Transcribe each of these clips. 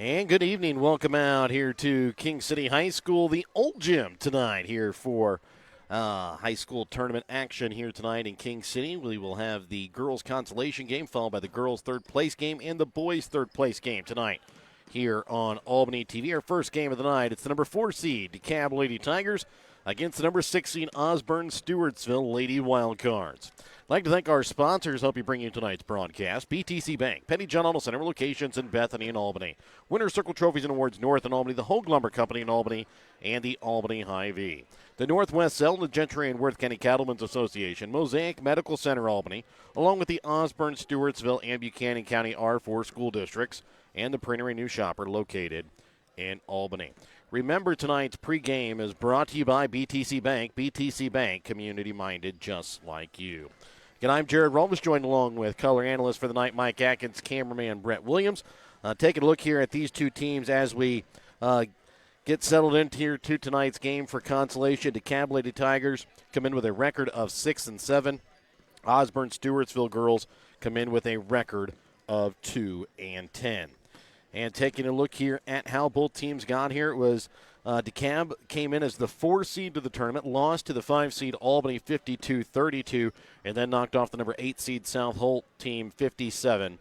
And good evening. Welcome out here to King City High School, the old gym tonight here for high school tournament action here tonight in King City. We will have the girls' consolation game followed by the girls' third place game and the boys' third place game tonight here on Albany TV. Our first game of the night, it's the number 4 seed, Dekalb Lady Tigers, against the number 6 seed, Osborn Stewartsville Lady Wildcards. I'd like to thank our sponsors, help you bring you tonight's broadcast. BTC Bank, Petty John Auto Center, locations in Bethany and Albany. Winter Circle Trophies and Awards North in Albany, the Hogue Lumber Company in Albany, and the Albany Hy-Vee. The Northwest Cell, the Gentry and Worth County Cattlemen's Association, Mosaic Medical Center Albany, along with the Osborn, Stewartsville, and Buchanan County R4 school districts, and the Printer and New Shopper located in Albany. Remember, tonight's pregame is brought to you by BTC Bank. BTC Bank, community-minded just like you. Again, I'm Jared Rolvis, joined along with color analyst for the night, Mike Atkins, cameraman Brett Williams. Taking a look here at these two teams as we get settled into here to tonight's game for consolation. DeKalb Lady Tigers come in with a record of 6-7. Osborn Stewartsville girls come in with a record of 2-10. And taking a look here at how both teams got here, it was DeKalb came in as the 4 seed to the tournament, lost to the 5 seed Albany 52-32, and then knocked off the number 8 seed South Holt team 57-17.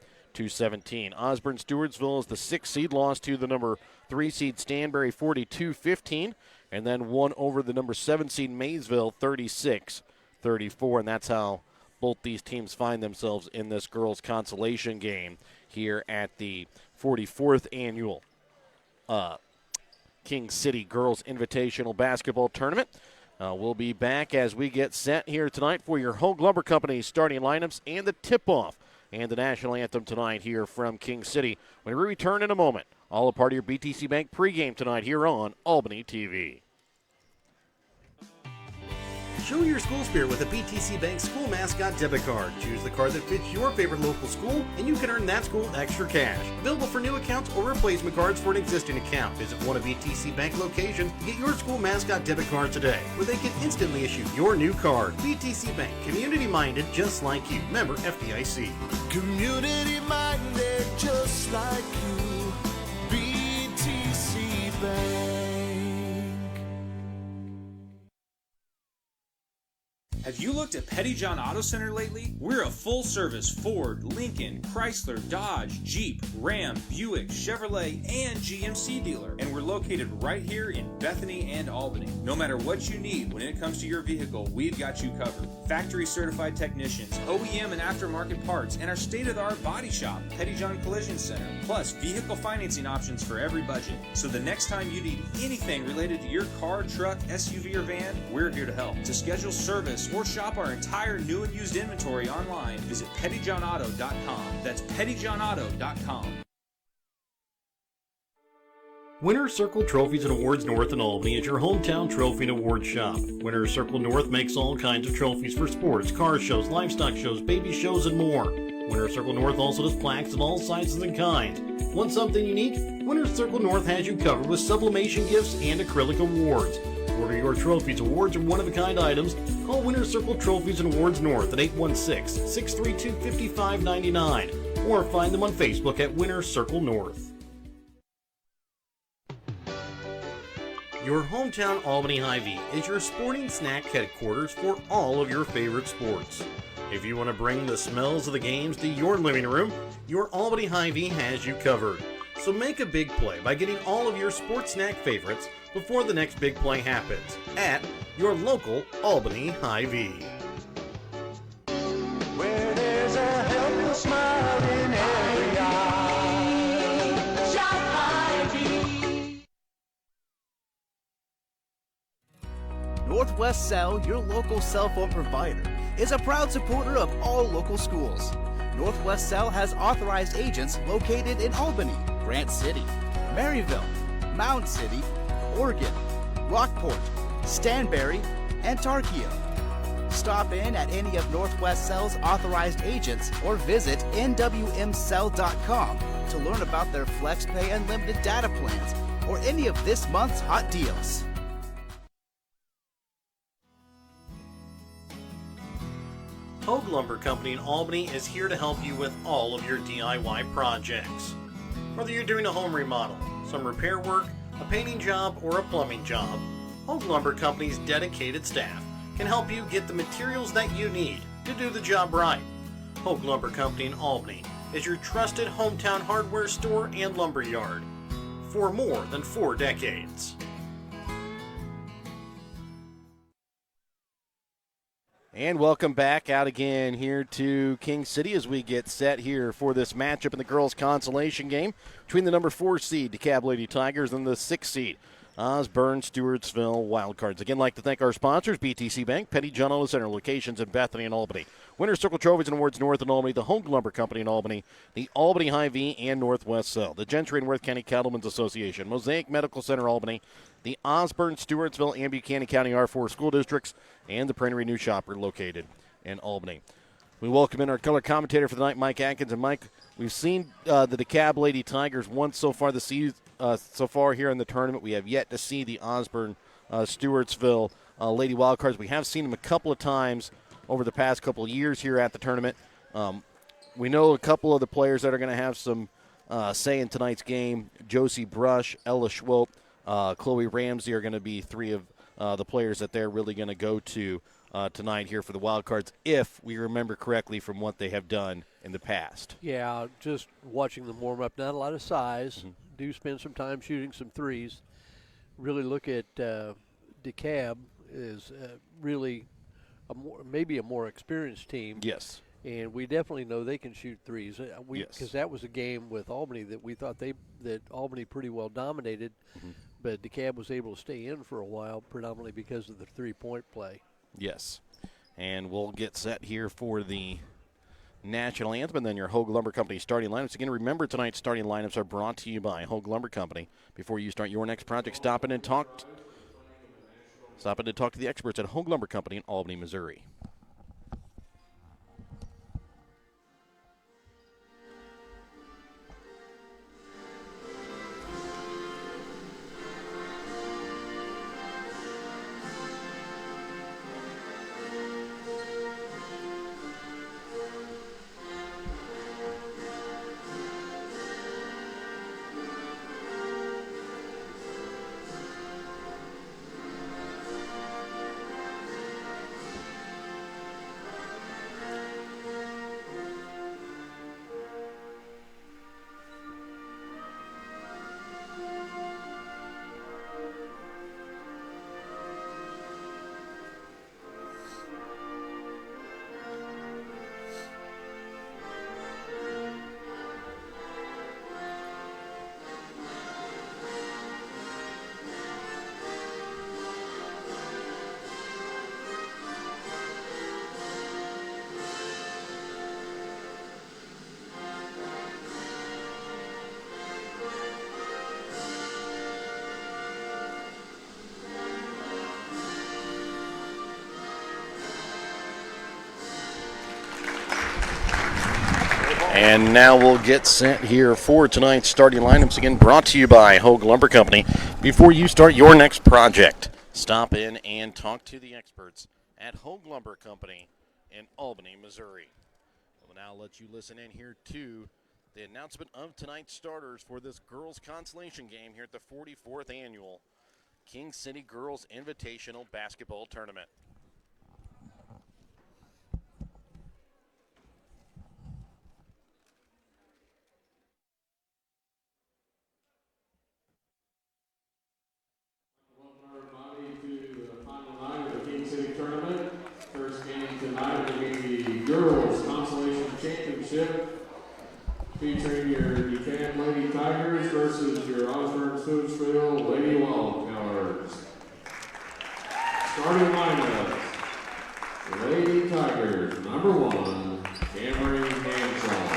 Osborn Stewartsville is the 6 seed, lost to the number 3 seed Stanberry 42-15, and then won over the number 7 seed Maysville 36-34, and that's how both these teams find themselves in this girls' consolation game here at the 44th annual King City Girls Invitational Basketball Tournament. We'll be back as we get set here tonight for your Hogue Lumber Company starting lineups and the tip-off and the national anthem tonight here from King City. When we return in a moment, all a part of your BTC Bank pregame tonight here on Albany TV. Show your school spirit with a BTC Bank school mascot debit card. Choose the card that fits your favorite local school, and you can earn that school extra cash. Available for new accounts or replacement cards for an existing account. Visit one of BTC Bank locations and get your school mascot debit card today, where they can instantly issue your new card. BTC Bank, community-minded just like you. Member FDIC. Community-minded just like you. BTC Bank. Have you looked at Petty John Auto Center lately? We're a full-service Ford, Lincoln, Chrysler, Dodge, Jeep, Ram, Buick, Chevrolet, and GMC dealer. And we're located right here in Bethany and Albany. No matter what you need when it comes to your vehicle, we've got you covered. Factory-certified technicians, OEM and aftermarket parts, and our state-of-the-art body shop, Petty John Collision Center. Plus, vehicle financing options for every budget. So the next time you need anything related to your car, truck, SUV, or van, we're here to help. To schedule service or shop our entire new and used inventory online, visit pettyjohnauto.com. That's pettyjohnauto.com. Winter Circle Trophies and Awards North in Albany is your hometown trophy and award shop. Winter Circle North makes all kinds of trophies for sports, car shows, livestock shows, baby shows, and more. Winter Circle North also does plaques of all sizes and kinds. Want something unique? Winter Circle North has you covered with sublimation gifts and acrylic awards. Order your trophies, awards, or one-of-a-kind items. Call Winter Circle Trophies and Awards North at 816-632-5599 or find them on Facebook at Winter Circle North. Your hometown Albany Hy-Vee is your sporting snack headquarters for all of your favorite sports. If you want to bring the smells of the games to your living room, your Albany Hy-Vee has you covered. So make a big play by getting all of your sports snack favorites before the next big play happens at your local Albany Hy-Vee. Where there's a helping smile in every eye. Shop Hy-Vee. Northwest Cell, your local cell phone provider, is a proud supporter of all local schools. Northwest Cell has authorized agents located in Albany, Grant City, Maryville, Mound City, Oregon, Rockport, Stanberry, and Tarkio. Stop in at any of Northwest Cell's authorized agents or visit nwmcell.com to learn about their FlexPay unlimited data plans or any of this month's hot deals. Hogue Lumber Company in Albany is here to help you with all of your DIY projects. Whether you're doing a home remodel, some repair work, a painting job, or a plumbing job, Hogue Lumber Company's dedicated staff can help you get the materials that you need to do the job right. Hogue Lumber Company in Albany is your trusted hometown hardware store and lumber yard for more than 4 decades. And welcome back out again here to King City as we get set here for this matchup in the girls' consolation game between the number 4 seed Dekalb Lady Tigers and the 6 seed Osborn Stewartsville Wildcards. Again, like to thank our sponsors, BTC Bank, Petty John Olin Center, locations in Bethany and Albany. Winner's Circle Trophies and Awards North in Albany, the Hogue Lumber Company in Albany, the Albany Hy-Vee and Northwest Cell, the Gentry and Worth County Cattlemen's Association, Mosaic Medical Center Albany, the Osborn, Stewartsville, and Buchanan County R4 school districts, and the Prairie New Shopper located in Albany. We welcome in our color commentator for the night, Mike Atkins. And Mike, we've seen the Dekalb Lady Tigers once so far this season. So far here in the tournament, we have yet to see the Osborn Stewartsville Lady Wildcards. We have seen them a couple of times over the past couple of years here at the tournament. We know a couple of the players that are going to have some say in tonight's game. Josie Brush, Ella Schwope, Chloe Ramsey are going to be 3 of the players that they're really going to go to tonight here for the Wildcards, if we remember correctly from what they have done in the past. Yeah, just watching them warm up. Not a lot of size. Mm-hmm. Do spend some time shooting some threes. Really look at Dekalb is really maybe a more experienced team. Yes. And we definitely know they can shoot threes. Yes. Because that was a game with Albany that we thought that Albany pretty well dominated, but Dekalb was able to stay in for a while, predominantly because of the three-point play. Yes. And we'll get set here for the national anthem and then your Hogue Lumber Company starting lineups. Again, remember tonight's starting lineups are brought to you by Hogue Lumber Company. Before you start your next project, stop in and talk to the experts at Hogue Lumber Company in Albany, Missouri. And now we'll get set here for tonight's starting lineups. Again, brought to you by Hogue Lumber Company. Before you start your next project, stop in and talk to the experts at Hogue Lumber Company in Albany, Missouri. We'll now let you listen in here to the announcement of tonight's starters for this girls' consolation game here at the 44th annual King City Girls Invitational Basketball Tournament. Girls Consolation Championship featuring your Dekalb Lady Tigers versus your Osborn Stewartsville Lady Wildcards. Starting lineup: Lady Tigers, number 1, Cameron Hanshaw.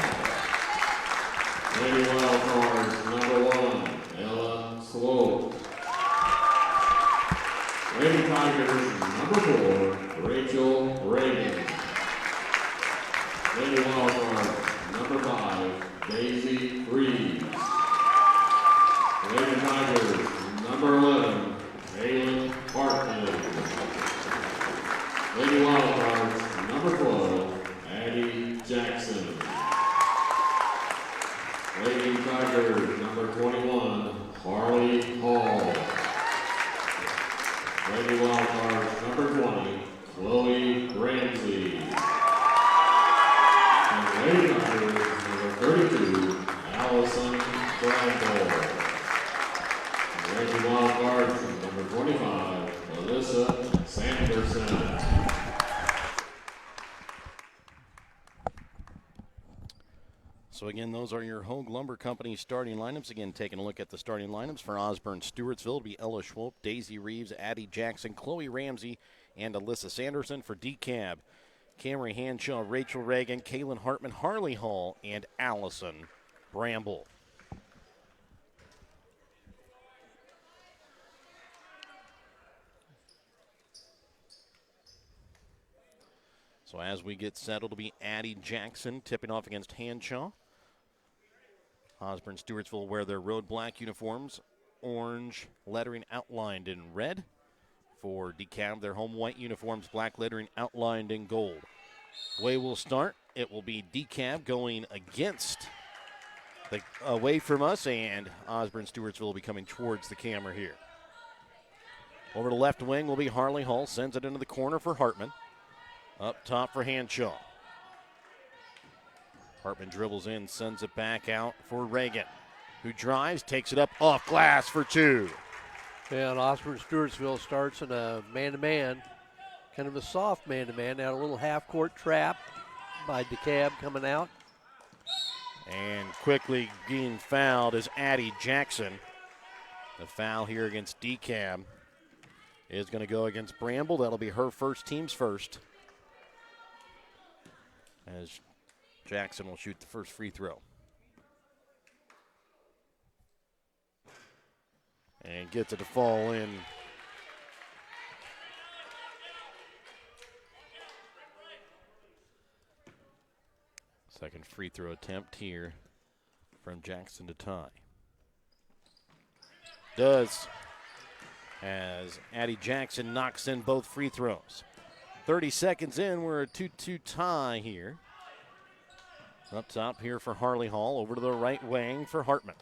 Lady Wildcards, number 1, Ella Slope. Lady Tigers, number 4, Rachel Reagan. Lady Wildcard, number 5, Daisy Reeves. Lady Tigers, number 11, Kaylin Hartman. Lady Wildcards, number 12, Addie Jackson. Lady Tigers, Ranking wild card, number 25, Alyssa Sanderson. So again, those are your Hogue Lumber Company starting lineups. Again, taking a look at the starting lineups for Osborn Stewartsville. It'll be Ella Schwolp, Daisy Reeves, Addie Jackson, Chloe Ramsey, and Alyssa Sanderson. For Decab, Camry Hanshaw, Rachel Reagan, Kaylin Hartman, Harley Hall, and Allison Bramble. So as we get set, it'll be Addie Jackson tipping off against Hanshaw. Osborn Stewartsville will wear their road black uniforms, orange lettering outlined in red. For Decab, their home white uniforms, black lettering outlined in gold. Way will start. It will be Decab going against away from us, and Osborn Stewartsville will be coming towards the camera here. Over the left wing will be Harley Hall, sends it into the corner for Hartman. Up top for Hanshaw. Hartman dribbles in, sends it back out for Reagan, who drives, takes it up off glass for two. And Osborn Stewartsville starts in a man-to-man, kind of a soft man-to-man. Now a little half-court trap by Decab coming out. And quickly being fouled is Addie Jackson. The foul here against Decab is going to go against Bramble. That'll be her first, team's first. As Jackson will shoot the first free throw. And gets it to fall in. Second free throw attempt here from Jackson to tie. Does, as Addie Jackson knocks in both free throws. 30 seconds in, we're a 2-2 tie here. Up top here for Harley Hall, over to the right wing for Hartman.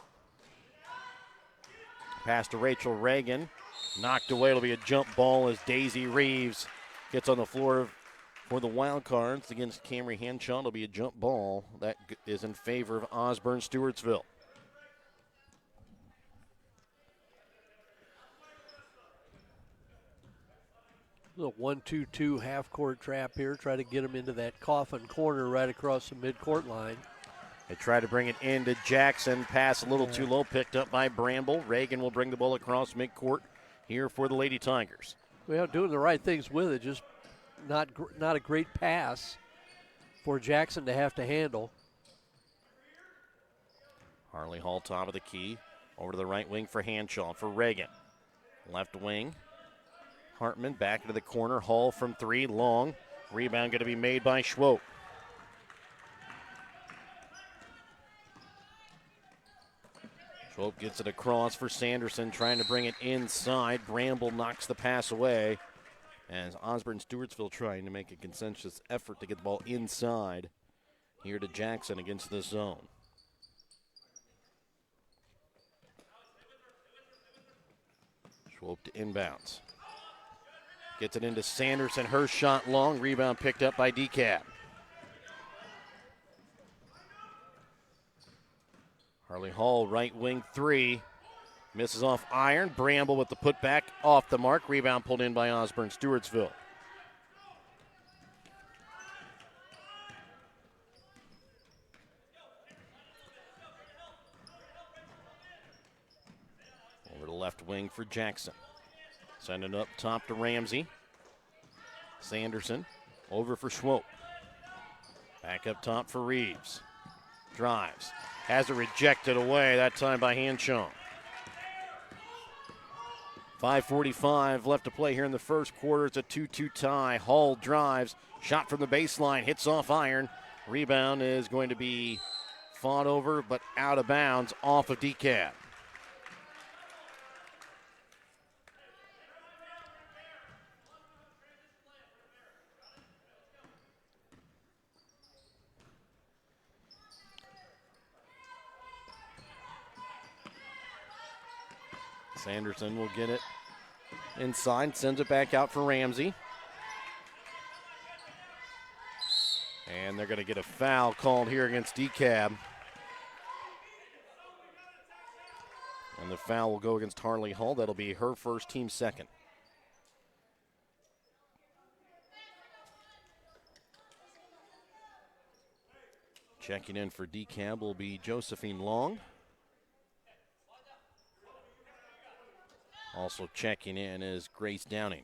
Pass to Rachel Reagan, knocked away. It'll be a jump ball as Daisy Reeves gets on the floor for the Wild Cards against Camry Hanshaw. It'll be a jump ball that is in favor of Osborn Stewartsville. Little 1-2-2 half-court trap here. Try to get them into that coffin corner right across the midcourt line. They try to bring it into Jackson. Pass a little too low, picked up by Bramble. Reagan will bring the ball across midcourt here for the Lady Tigers. Well, doing the right things with it, just not a great pass for Jackson to have to handle. Harley Hall, top of the key. Over to the right wing for Hanshaw, for Reagan. Left wing. Hartman back into the corner. Hall from three, long. Rebound going to be made by Schwope. Schwope gets it across for Sanderson, trying to bring it inside. Bramble knocks the pass away. As Osborn Stewartsville trying to make a consensus effort to get the ball inside here to Jackson against the zone. Schwope to inbounds. Gets it into Sanderson. Her shot long. Rebound picked up by Decab. Harley Hall, right wing three. Misses off iron. Bramble with the putback off the mark. Rebound pulled in by Osborn Stewartsville. Over the left wing for Jackson. Sending up top to Ramsey. Sanderson over for Schwope. Back up top for Reeves. Drives. Has it rejected away, that time by Hanshaw. 5:45 left to play here in the first quarter. It's a 2-2 tie. Hall drives. Shot from the baseline. Hits off iron. Rebound is going to be fought over, but out of bounds off of Decab. Sanderson will get it inside, sends it back out for Ramsey. And they're going to get a foul called here against Decab. And the foul will go against Harley Hull. That'll be her first, team second. Checking in for Dekalb will be Josephine Long. Also checking in is Grace Downing.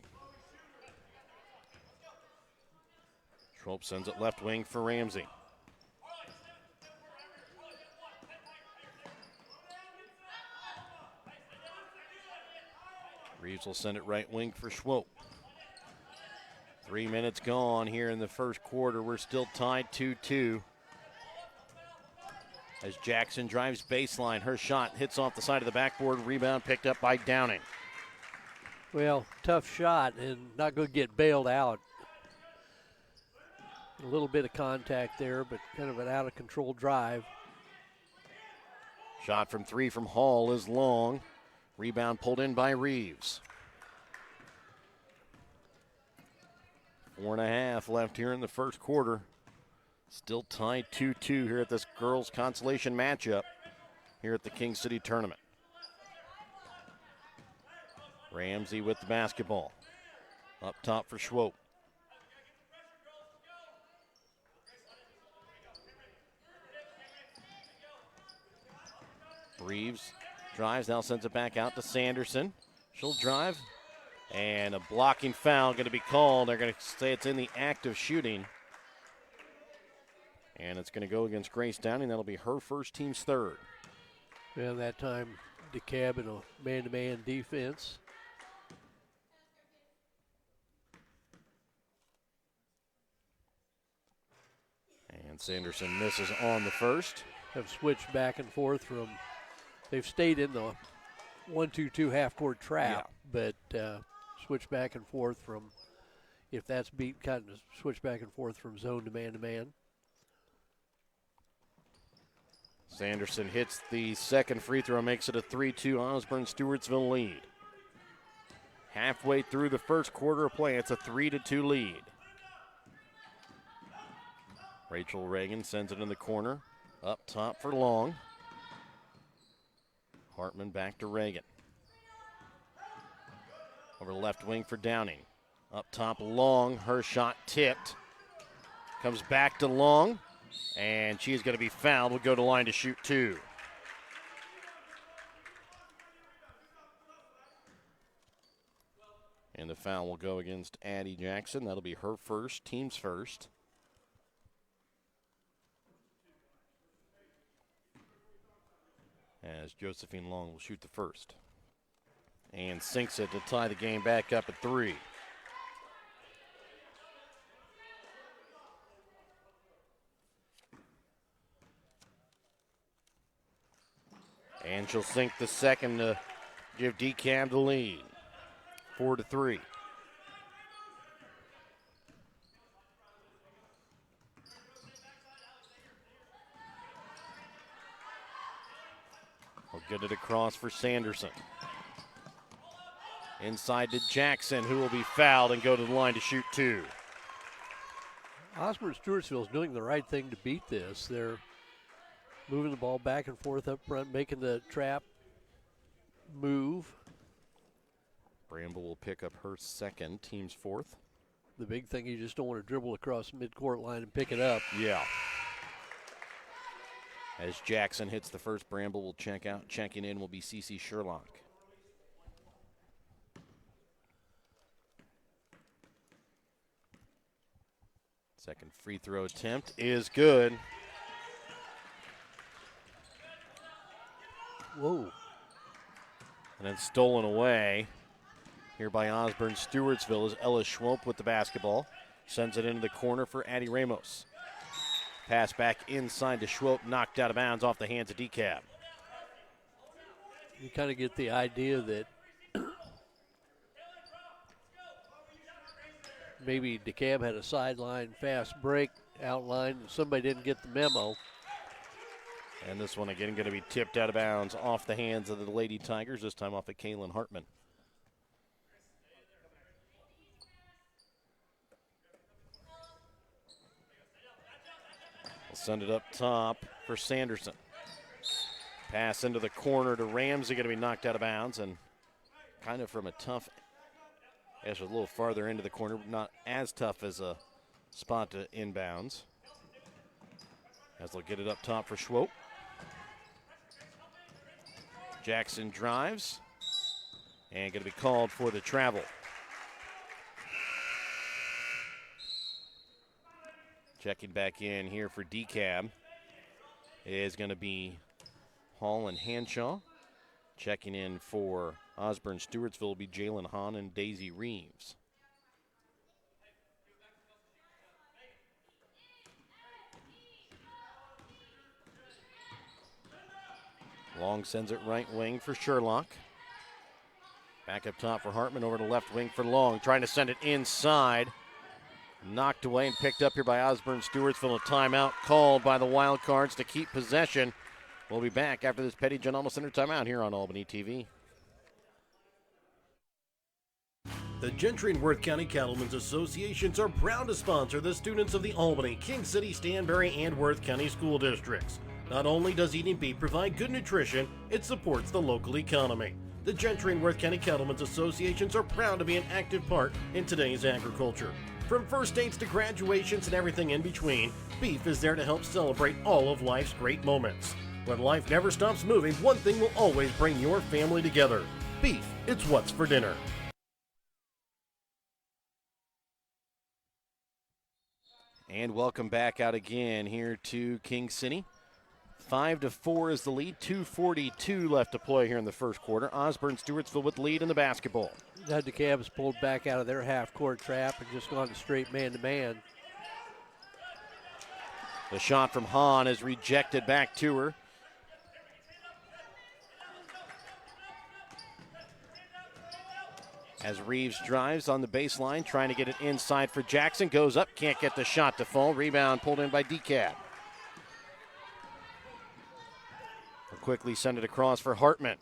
Schwalb sends it left wing for Ramsey. Reeves will send it right wing for Schwalb. 3 minutes gone here in the first quarter. We're still tied 2-2. As Jackson drives baseline, her shot hits off the side of the backboard. Rebound picked up by Downing. Well, tough shot and not going to get bailed out. A little bit of contact there, but kind of an out-of-control drive. Shot from three from Hall is long. Rebound pulled in by Reeves. 4.5 left here in the first quarter. Still tied 2-2 here at this girls' consolation matchup here at the King City tournament. Ramsey with the basketball. Up top for Schwalb. Reeves drives, now sends it back out to Sanderson. She'll drive, and a blocking foul going to be called. They're going to say it's in the act of shooting. And it's going to go against Grace Downing. That'll be her first, team's third. And that time, Dekalb in a man-to-man defense. And Sanderson misses on the first. Have switched back and forth from, they've stayed in the 1-2-2 half-court trap, but switch back and forth from, if that's beat, kind of switch back and forth from zone to man-to-man. Sanderson hits the second free throw, makes it a 3-2 Osborn Stewartsville lead. Halfway through the first quarter of play, it's a 3-2 lead. Rachel Reagan sends it in the corner. Up top for Long. Hartman back to Reagan. Over the left wing for Downing. Up top, Long. Her shot tipped. Comes back to Long. And she's going to be fouled. Will go to line to shoot two. And the foul will go against Addie Jackson. That'll be her first, team's first. As Josephine Long will shoot the first. And sinks it to tie the game back up at 3. And she'll sink the second to give Dekalb the lead. 4-3. We'll get it across for Sanderson. Inside to Jackson, who will be fouled and go to the line to shoot two. Osborn Stewartsville is doing the right thing to beat this. They're moving the ball back and forth up front, making the trap move. Bramble will pick up her second, team's fourth. The big thing, you just don't want to dribble across the midcourt line and pick it up. Yeah. As Jackson hits the first, Bramble will check out. Checking in will be CeCe Sherlock. Second free throw attempt is good. Whoa. And then stolen away here by Osborn Stewartsville is Ella Schwalb with the basketball. Sends it into the corner for Addie Ramos. Pass back inside to Schwalb, knocked out of bounds off the hands of Dekalb. You kind of get the idea that maybe Dekalb had a sideline fast break outline and somebody didn't get the memo. And this one again going to be tipped out of bounds off the hands of the Lady Tigers, this time off of Kaylin Hartman. We'll send it up top for Sanderson. Pass into the corner to Ramsey, going to be knocked out of bounds, and kind of from a tough, a little farther into the corner, not as tough as a spot to inbounds. As they'll get it up top for Schwope. Jackson drives, and going to be called for the travel. Checking back in here for Dekalb is going to be Hall and Hanshaw. Checking in for Osborn Stewartsville will be Jalen Hahn and Daisy Reeves. Long sends it right wing for Sherlock. Back up top for Hartman, over to left wing for Long. Trying to send it inside. Knocked away and picked up here by Osborn Stewartsville. A timeout called by the Wildcards to keep possession. We'll be back after this Petty John Alma Center timeout here on Albany TV. The Gentry and Worth County Cattlemen's Associations are proud to sponsor the students of the Albany, King City, Stanberry, and Worth County school districts. Not only does eating beef provide good nutrition, it supports the local economy. The Gentry and Worth County Cattlemen's Associations are proud to be an active part in today's agriculture. From first dates to graduations and everything in between, beef is there to help celebrate all of life's great moments. When life never stops moving, one thing will always bring your family together. Beef, it's what's for dinner. And welcome back out again here to King City. 5-4 is the lead. 2:42 left to play here in the first quarter. Osborn Stewartsville with the lead in the basketball. Now Dekalb's pulled back out of their half-court trap and just gone straight man-to-man. The shot from Hahn is rejected back to her. As Reeves drives on the baseline, trying to get it inside for Jackson. Goes up, can't get the shot to fall. Rebound pulled in by Dekalb. They'll quickly send it across for Hartman.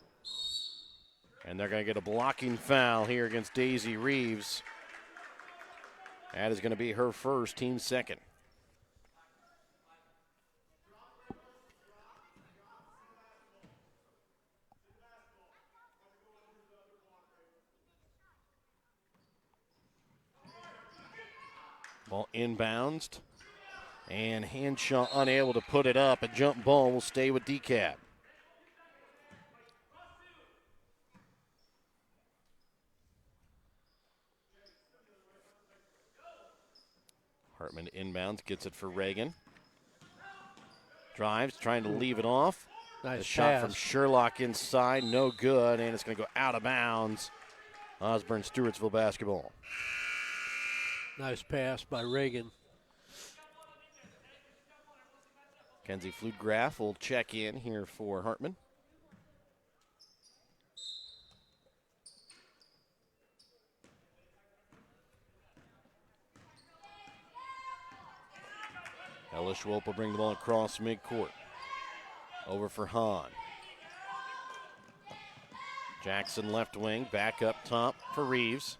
And they're going to get a blocking foul here against Daisy Reeves. That is going to be her first, team second. Ball inbounds, and Hanshaw unable to put it up. A jump ball will stay with Dekalb. Hartman inbounds, gets it for Reagan. Drives, trying to leave it off. Nice The shot pass. from Sherlock inside, no good, and it's going to go out of bounds. Osborn Stewartsville basketball. Nice pass by Reagan. Kenzie Fludgraf will check in here for Hartman. Ella Schwolp will bring the ball across midcourt. Over for Hahn. Jackson left wing, back up top for Reeves.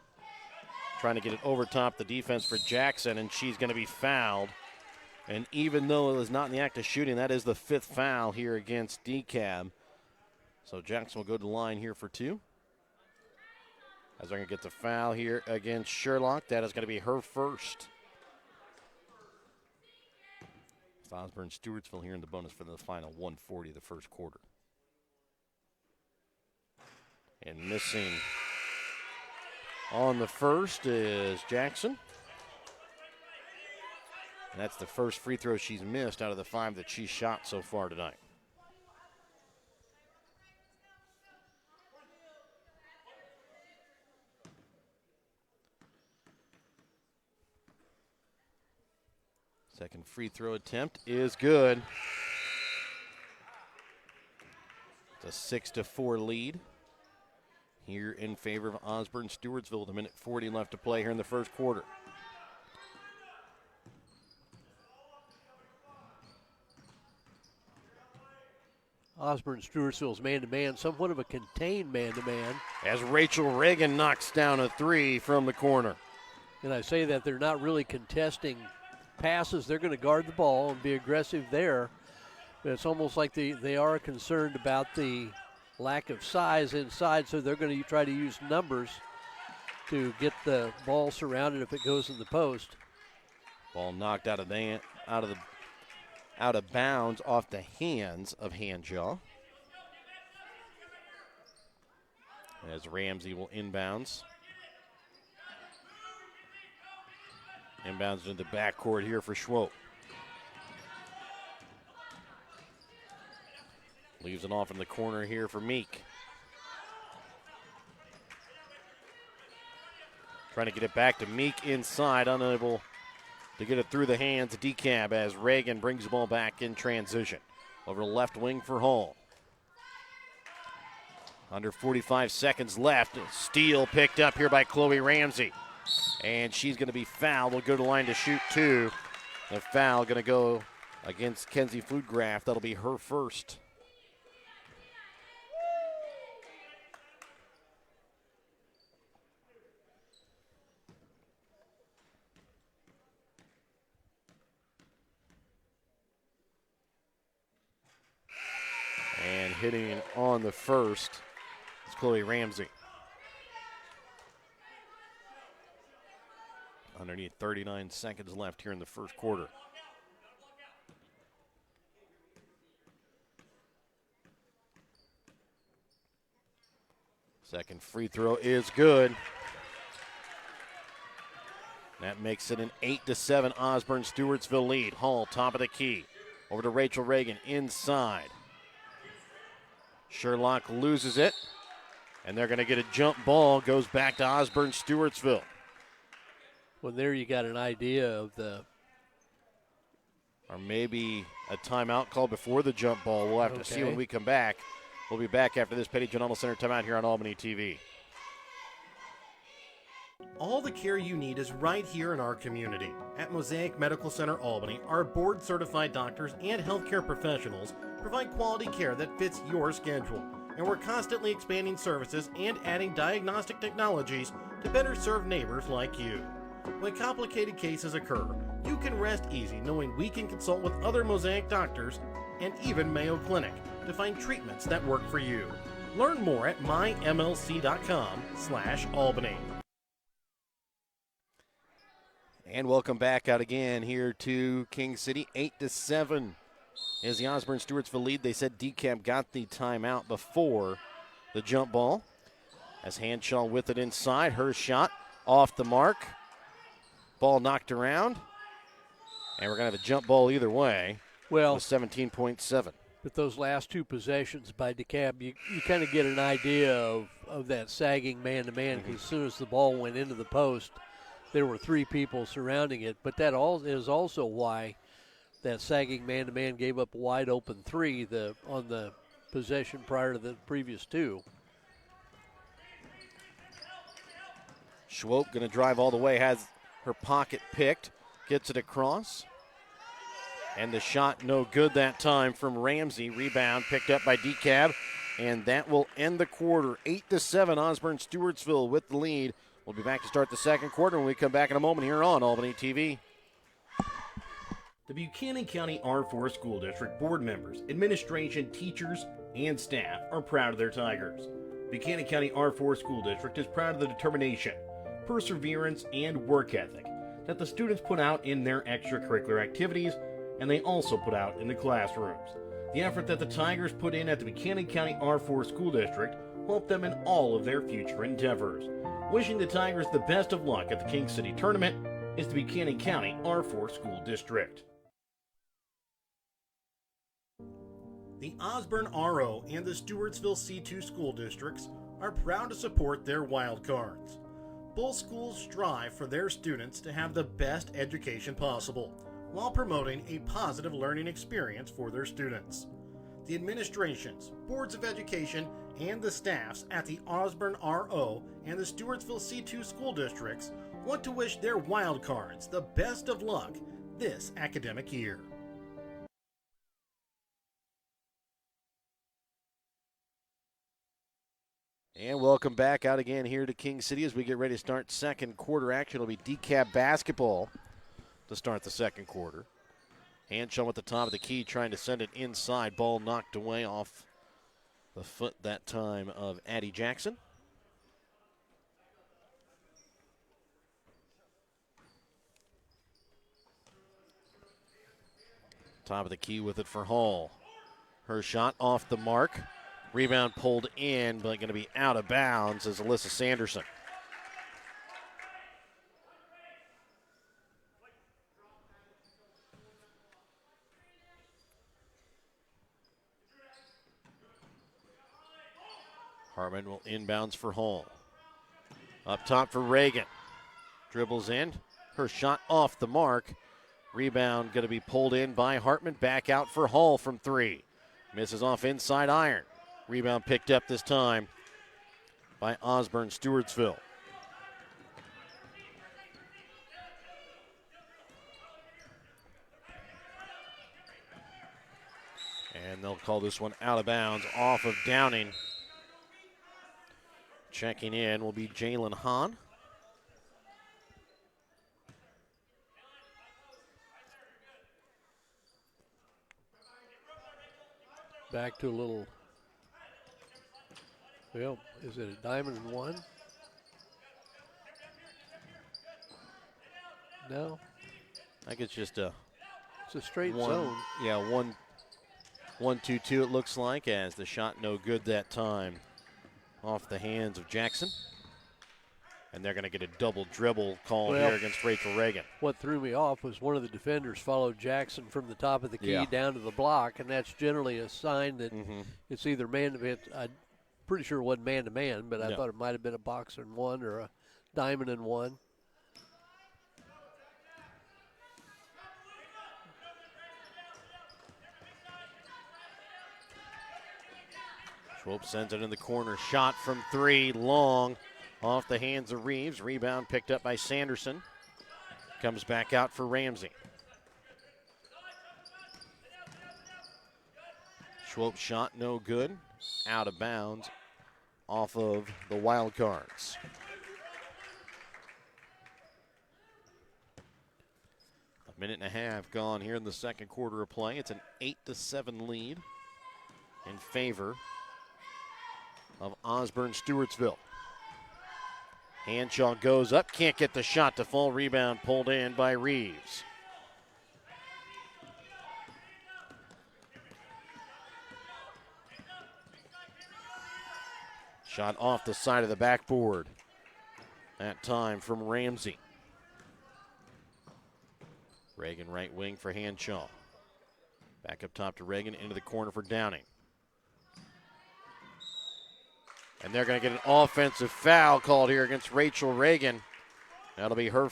Trying to get it over top the defense for Jackson, and she's going to be fouled. And even though it was not in the act of shooting, that is the fifth foul here against Dekalb. So Jackson will go to the line here for two. As they're going to get the foul here against Sherlock. That is going to be her first. It's Osborn Stewartsville here in the bonus for the final 140 of the first quarter. And missing on the first is Jackson. And that's the first free throw she's missed out of the 5 that she's shot so far tonight. Second free throw attempt is good. It's a 6-4 lead here in favor of Osborn Stewartsville with a minute 40 left to play here in the first quarter. Osborn Stewartsville's man-to-man, somewhat of a contained man-to-man. As Rachel Reagan knocks down a 3 from the corner. And I say that they're not really contesting passes. They're going to guard the ball and be aggressive there. It's almost like they are concerned about the lack of size inside, so they're going to try to use numbers to get the ball surrounded if it goes in the post. Ball knocked out of bounds off the hands of Hanjaw. As Ramsey will inbounds. Inbounds into the backcourt here for Schwope. Leaves it off in the corner here for Meek. Trying to get it back to Meek inside, unable to get it through the hands of Dekalb as Reagan brings the ball back in transition. Over the left wing for Hall. Under 45 seconds left. Steal picked up here by Chloe Ramsey. And she's going to be fouled. Will go to the line to shoot two. The foul going to go against Kenzie Foodgraph. That'll be her first. And hitting on the first is Chloe Ramsey. Underneath 39 seconds left here in the first quarter. Second free throw is good. That makes it an 8-7 Osborn Stewartsville lead. Hall, top of the key. Over to Rachel Reagan, inside. Sherlock loses it, and they're going to get a jump ball. Goes back to Osborn Stewartsville. Well, there you got an idea of or maybe a timeout call before the jump ball. We'll have to see when we come back. We'll be back after this Petty John Auto Center timeout here on Albany TV. All the care you need is right here in our community. At Mosaic Medical Center Albany, our board-certified doctors and healthcare professionals provide quality care that fits your schedule. And we're constantly expanding services and adding diagnostic technologies to better serve neighbors like you. When complicated cases occur, you can rest easy knowing we can consult with other Mosaic doctors and even Mayo Clinic to find treatments that work for you. Learn more at mymlc.com/Albany. And welcome back out again here to King City. 8-7 is the Osborn Stewartsville lead. They said Dekalb got the timeout before the jump ball. As Hanshaw with it inside, her shot off the mark. Ball knocked around. And we're going to have a jump ball either way. well, 17.7. with those last two possessions by Dekalb, you kind of get an idea of that sagging man-to-man, because as soon as the ball went into the post, there were three people surrounding it. But that is also why that sagging man-to-man gave up a wide-open three on the possession prior to the previous two. Schwope going to drive all the way, has her pocket picked, gets it across. And the shot no good that time from Ramsey. Rebound picked up by Dekalb. And that will end the quarter. 8-7, Osborn Stewartsville with the lead. We'll be back to start the second quarter when we come back in a moment here on Albany TV. The Buchanan County R4 School District board members, administration, teachers, and staff are proud of their Tigers. Buchanan County R4 School District is proud of the determination, perseverance, and work ethic that the students put out in their extracurricular activities, and they also put out in the classrooms. The effort that the Tigers put in at the Buchanan County R4 School District will help them in all of their future endeavors. Wishing the Tigers the best of luck at the King City Tournament is the Buchanan County R4 School District. The Osborn RO and the Stewartsville C2 school districts are proud to support their wild cards. Both schools strive for their students to have the best education possible, while promoting a positive learning experience for their students. The administrations, boards of education, and the staffs at the Osborn RO and the Stewartsville C2 school districts want to wish their wild cards the best of luck this academic year. And welcome back out again here to King City as we get ready to start second quarter action. It'll be Dekalb basketball to start the second quarter. Hanchon with the top of the key trying to send it inside. Ball knocked away off the foot that time of Addie Jackson. Top of the key with it for Hall. Her shot off the mark. Rebound pulled in, but going to be out of bounds as Alyssa Sanderson. Harmon will inbounds for Hall. Up top for Reagan. Dribbles in. Her shot off the mark. Rebound going to be pulled in by Hartman. Back out for Hall from three. Misses off inside iron. Rebound picked up this time by Osborn, Stewartsville. And they'll call this one out of bounds off of Downing. Checking in will be Jalen Hahn. Back to a little, well, is it a diamond and one? No, I think it's just a it's a straight one, zone. Yeah, 1-2-2 it looks like, as the shot no good that time off the hands of Jackson. And they're going to get a double dribble call here against Rachel Reagan. What threw me off was one of the defenders followed Jackson from the top of the key down to the block, and that's generally a sign that it's either man-to-man. I'm pretty sure it wasn't man-to-man, but I thought it might have been a boxer and one or a diamond and one. Schwab sends it in the corner. Shot from three, long, off the hands of Reeves. Rebound picked up by Sanderson. Comes back out for Ramsey. Schwab shot no good. Out of bounds off of the Wildcards. A minute and a half gone here in the second quarter of play. It's an 8-7 lead in favor of Osborn Stewartsville. Hanshaw goes up, can't get the shot to fall. Rebound pulled in by Reeves. Shot off the side of the backboard. That time from Ramsey. Reagan right wing for Hanshaw. Back up top to Reagan, into the corner for Downing. And they're going to get an offensive foul called here against Rachel Reagan. That'll be her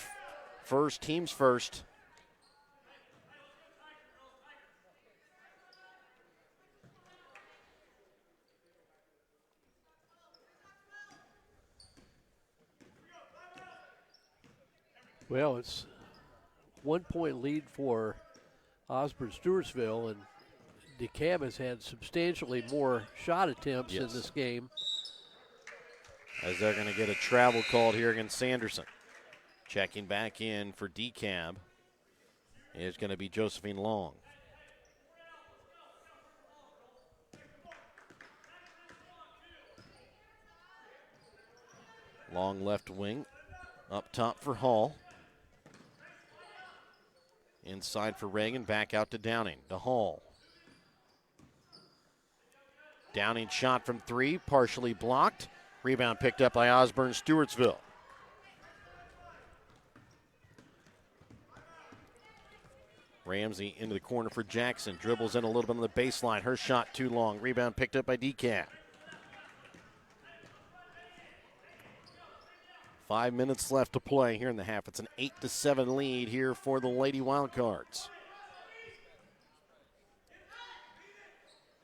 first, team's first. Well, it's 1 point lead for Osborn Stewartsville, and Dekalb has had substantially more shot attempts in this game. As they're going to get a travel called here against Sanderson. Checking back in for Dekalb is going to be Josephine Long. Long left wing. Up top for Hall. Inside for Reagan. Back out to Downing. To Hall. Downing shot from three. Partially blocked. Rebound picked up by Osborn Stewartsville. Ramsey into the corner for Jackson. Dribbles in a little bit on the baseline. Her shot too long. Rebound picked up by Dekalb. 5 minutes left to play here in the half. It's an 8-7 lead here for the Lady Wildcards.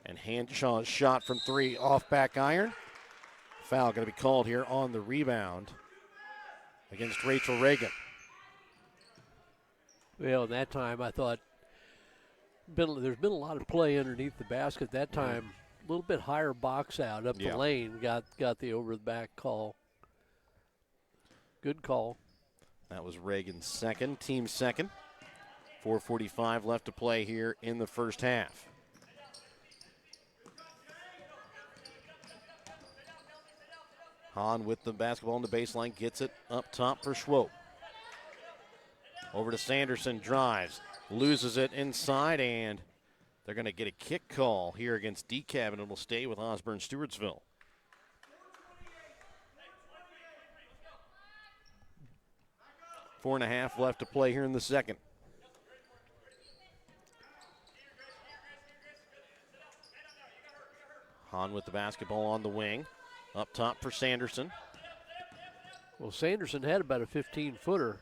And Hanshaw's shot from three off back iron. Foul going to be called here on the rebound against Rachel Reagan. Well, that time I thought there's been a lot of play underneath the basket. That time, a little bit higher box out up the lane, got the over the back call. Good call. That was Reagan's second, team second. 4:45 left to play here in the first half. Hahn with the basketball on the baseline, gets it up top for Schwope. Over to Sanderson, drives, loses it inside, and they're going to get a kick call here against Dekalb, and it will stay with Osborn Stewartsville. Four and a half left to play here in the second. Hahn with the basketball on the wing. Up top for Sanderson. Well, Sanderson had about a 15-footer.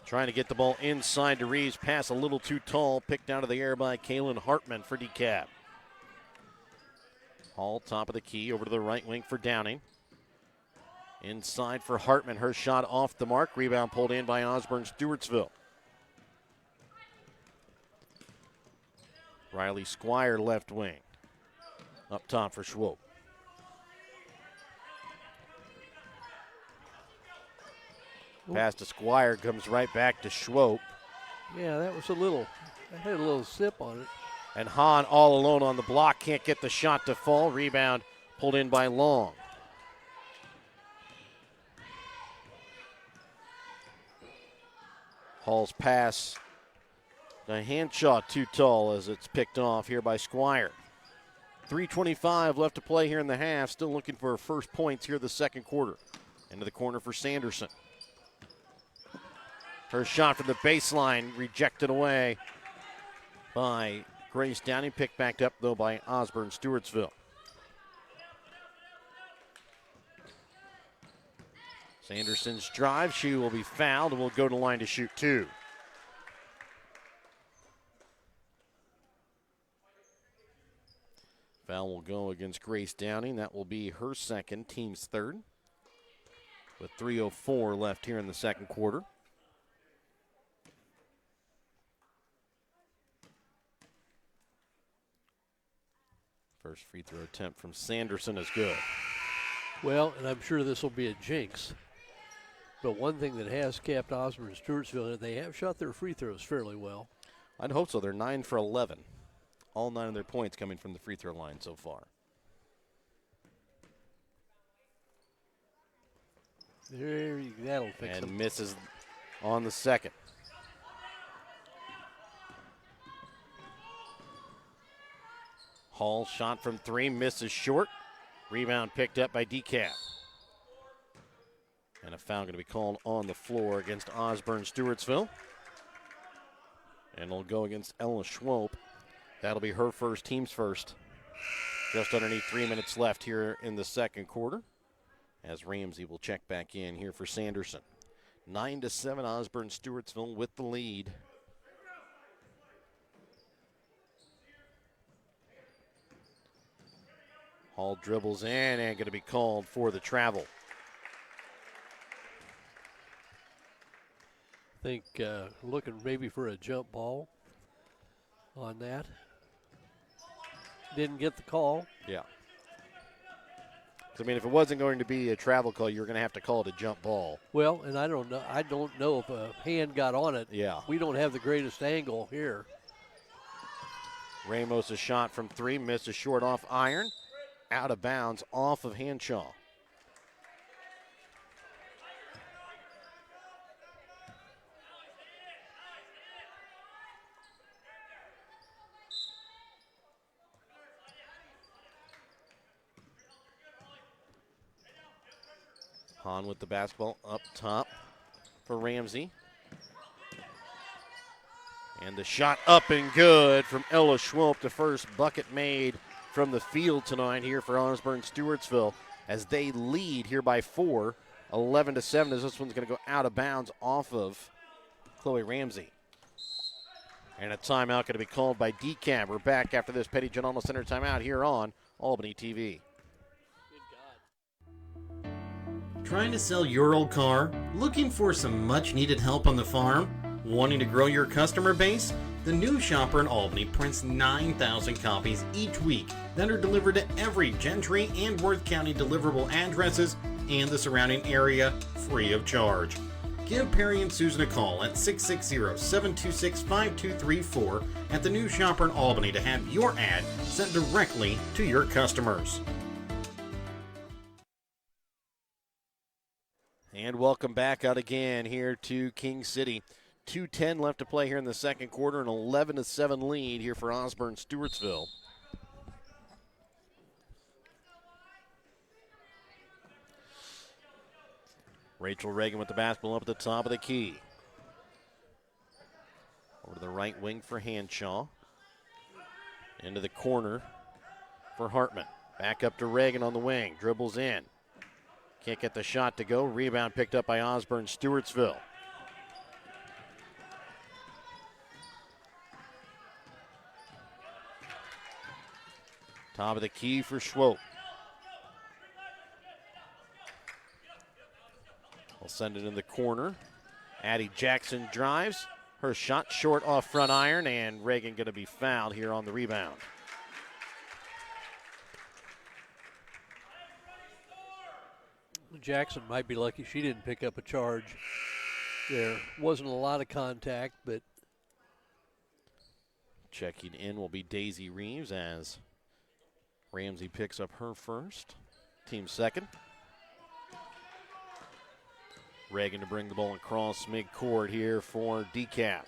Trying to get the ball inside to Reeves. Pass a little too tall. Picked out of the air by Kalen Hartman for Dekalb. Hall, top of the key, over to the right wing for Downing. Inside for Hartman. Her shot off the mark. Rebound pulled in by Osborn Stewartsville. Riley Squire, left wing. Up top for Schwope. Pass to Squire, comes right back to Schwope. Yeah, that was I had a little sip on it. And Hahn all alone on the block, can't get the shot to fall. Rebound pulled in by Long. Hall's pass to Hanshaw, too tall as it's picked off here by Squire. 3:25 left to play here in the half. Still looking for first points here the second quarter. Into the corner for Sanderson. Her shot from the baseline rejected away by Grace Downing. Picked back up, though, by Osborn Stewartsville. Sanderson's drive. She will be fouled and will go to the line to shoot two. Foul will go against Grace Downing. That will be her second, team's third. With 3:04 left here in the second quarter. First free throw attempt from Sanderson is good. Well, and I'm sure this will be a jinx. But one thing that has kept Osborn and Stewartsville, they have shot their free throws fairly well. I'd hope so. They're 9 for 11. All 9 of their points coming from the free throw line so far. That'll fix And them. misses on the second. Hall shot from three, misses short. Rebound picked up by Dekalb. And a foul going to be called on the floor against Osborn Stewartsville. And it'll go against Ella Schwope. That'll be her first, team's first. Just underneath 3 minutes left here in the second quarter, as Ramsey will check back in here for Sanderson. 9-7, Osborn Stewartsville with the lead. Hall dribbles in and going to be called for the travel. I think looking maybe for a jump ball on that. Didn't get the call. Yeah. I mean, if it wasn't going to be a travel call, you were going to have to call it a jump ball. Well, and I don't know if a hand got on it. Yeah. We don't have the greatest angle here. Ramos a shot from three, misses short off iron. Out of bounds off of Hanshaw. Hahn with the basketball up top for Ramsey. And the shot up and good from Ella Schwope, the first bucket made from the field tonight here for Osborn Stewartsville, as they lead here by 4, 11-7, as this one's going to go out of bounds off of Chloe Ramsey. And a timeout going to be called by Dekalb. We're back after this Petty John Center timeout here on Albany TV. Trying to sell your old car? Looking for some much needed help on the farm? Wanting to grow your customer base? The New Shopper in Albany prints 9,000 copies each week that are delivered to every Gentry and Worth County deliverable addresses and the surrounding area free of charge. Give Perry and Susan a call at 660-726-5234 at the new shopper in Albany to have your ad sent directly to your customers. And welcome back out again here to King City. 2:10 left to play here in the second quarter, an 11-7 lead here for Osborn Stewartsville. Rachel Reagan with the basketball up at the top of the key. Over to the right wing for Hanshaw. Into the corner for Hartman. Back up to Reagan on the wing. Dribbles in. Can't get the shot to go. Rebound picked up by Osborn Stewartsville. Top of the key for Schwope. We'll send it in the corner. Addie Jackson drives. Her shot short off front iron, and Reagan going to be fouled here on the rebound. Jackson might be lucky she didn't pick up a charge. There wasn't a lot of contact, but checking in will be Daisy Reeves as Ramsey picks up her first. Team second. Reagan to bring the ball across midcourt here for Dekalb.